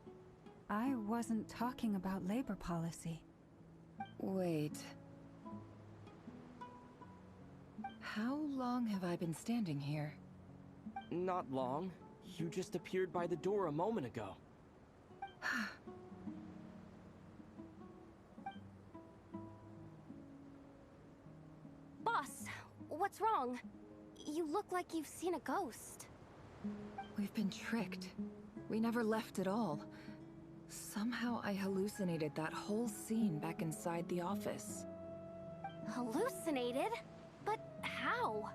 I wasn't talking about labor policy. Wait. How long have I been standing here? Not long. You just appeared by the door a moment ago. Boss, what's wrong? You look like you've seen a ghost. We've been tricked. We never left at all. Somehow I hallucinated that whole scene back inside the office. Hallucinated? But how?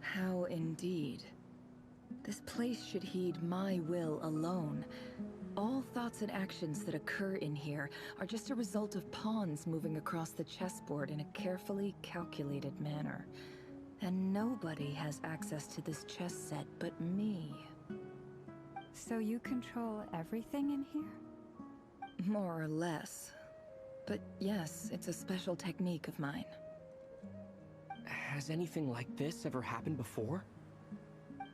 How indeed. This place should heed my will alone. All thoughts and actions that occur in here are just a result of pawns moving across the chessboard in a carefully calculated manner. And nobody has access to this chess set but me. So you control everything in here? More or less. But yes, it's a special technique of mine. Has anything like this ever happened before?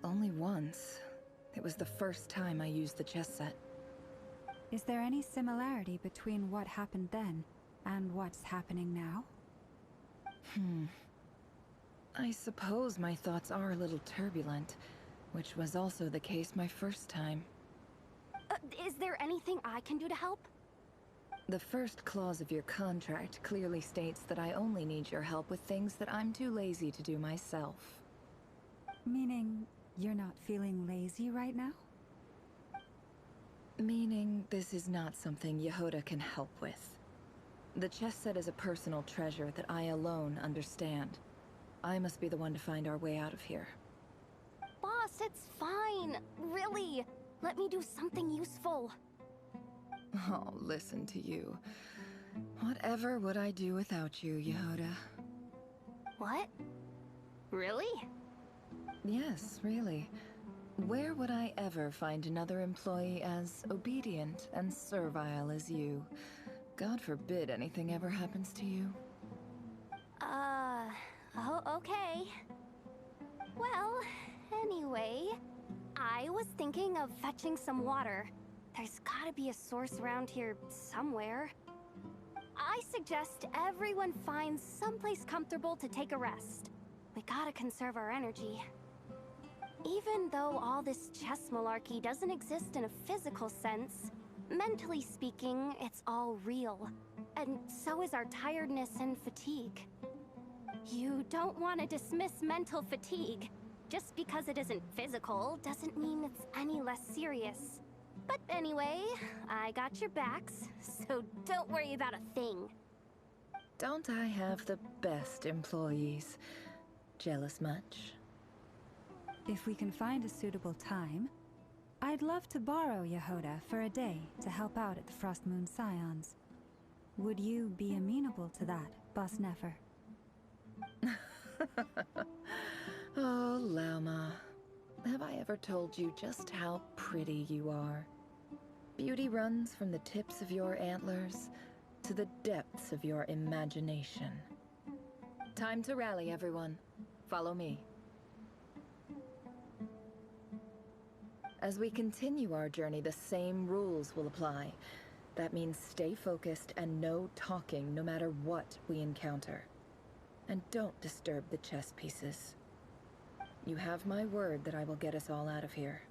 Only once. It was the first time I used the chess set. Is there any similarity between what happened then and what's happening now? I suppose my thoughts are a little turbulent, which was also the case my first time. Is there anything I can do to help? The first clause of your contract clearly states that I only need your help with things that I'm too lazy to do myself. Meaning, you're not feeling lazy right now? Meaning, this is not something Yehoda can help with. The chess set is a personal treasure that I alone understand. I must be the one to find our way out of here. Boss, it's fine. Really. Let me do something useful. Oh, listen to you. Whatever would I do without you, Yehoda? What? Really? Yes, really. Where would I ever find another employee as obedient and servile as you? God forbid anything ever happens to you. Oh, okay. Well, anyway, I was thinking of fetching some water. There's gotta be a source around here somewhere. I suggest everyone finds someplace comfortable to take a rest. We gotta conserve our energy. Even though all this chess malarkey doesn't exist in a physical sense, mentally speaking, it's all real. And so is our tiredness and fatigue. You don't want to dismiss mental fatigue. Just because it isn't physical doesn't mean it's any less serious. But anyway, I got your backs, so don't worry about a thing. Don't I have the best employees? Jealous much? If we can find a suitable time, I'd love to borrow Yehoda for a day to help out at the Frost Moon Scions. Would you be amenable to that, Boss Nefer? Oh, Lauma. Have I ever told you just how pretty you are? Beauty runs from the tips of your antlers to the depths of your imagination. Time to rally, everyone. Follow me. As we continue our journey, the same rules will apply. That means stay focused and no talking no matter what we encounter. And don't disturb the chess pieces. You have my word that I will get us all out of here.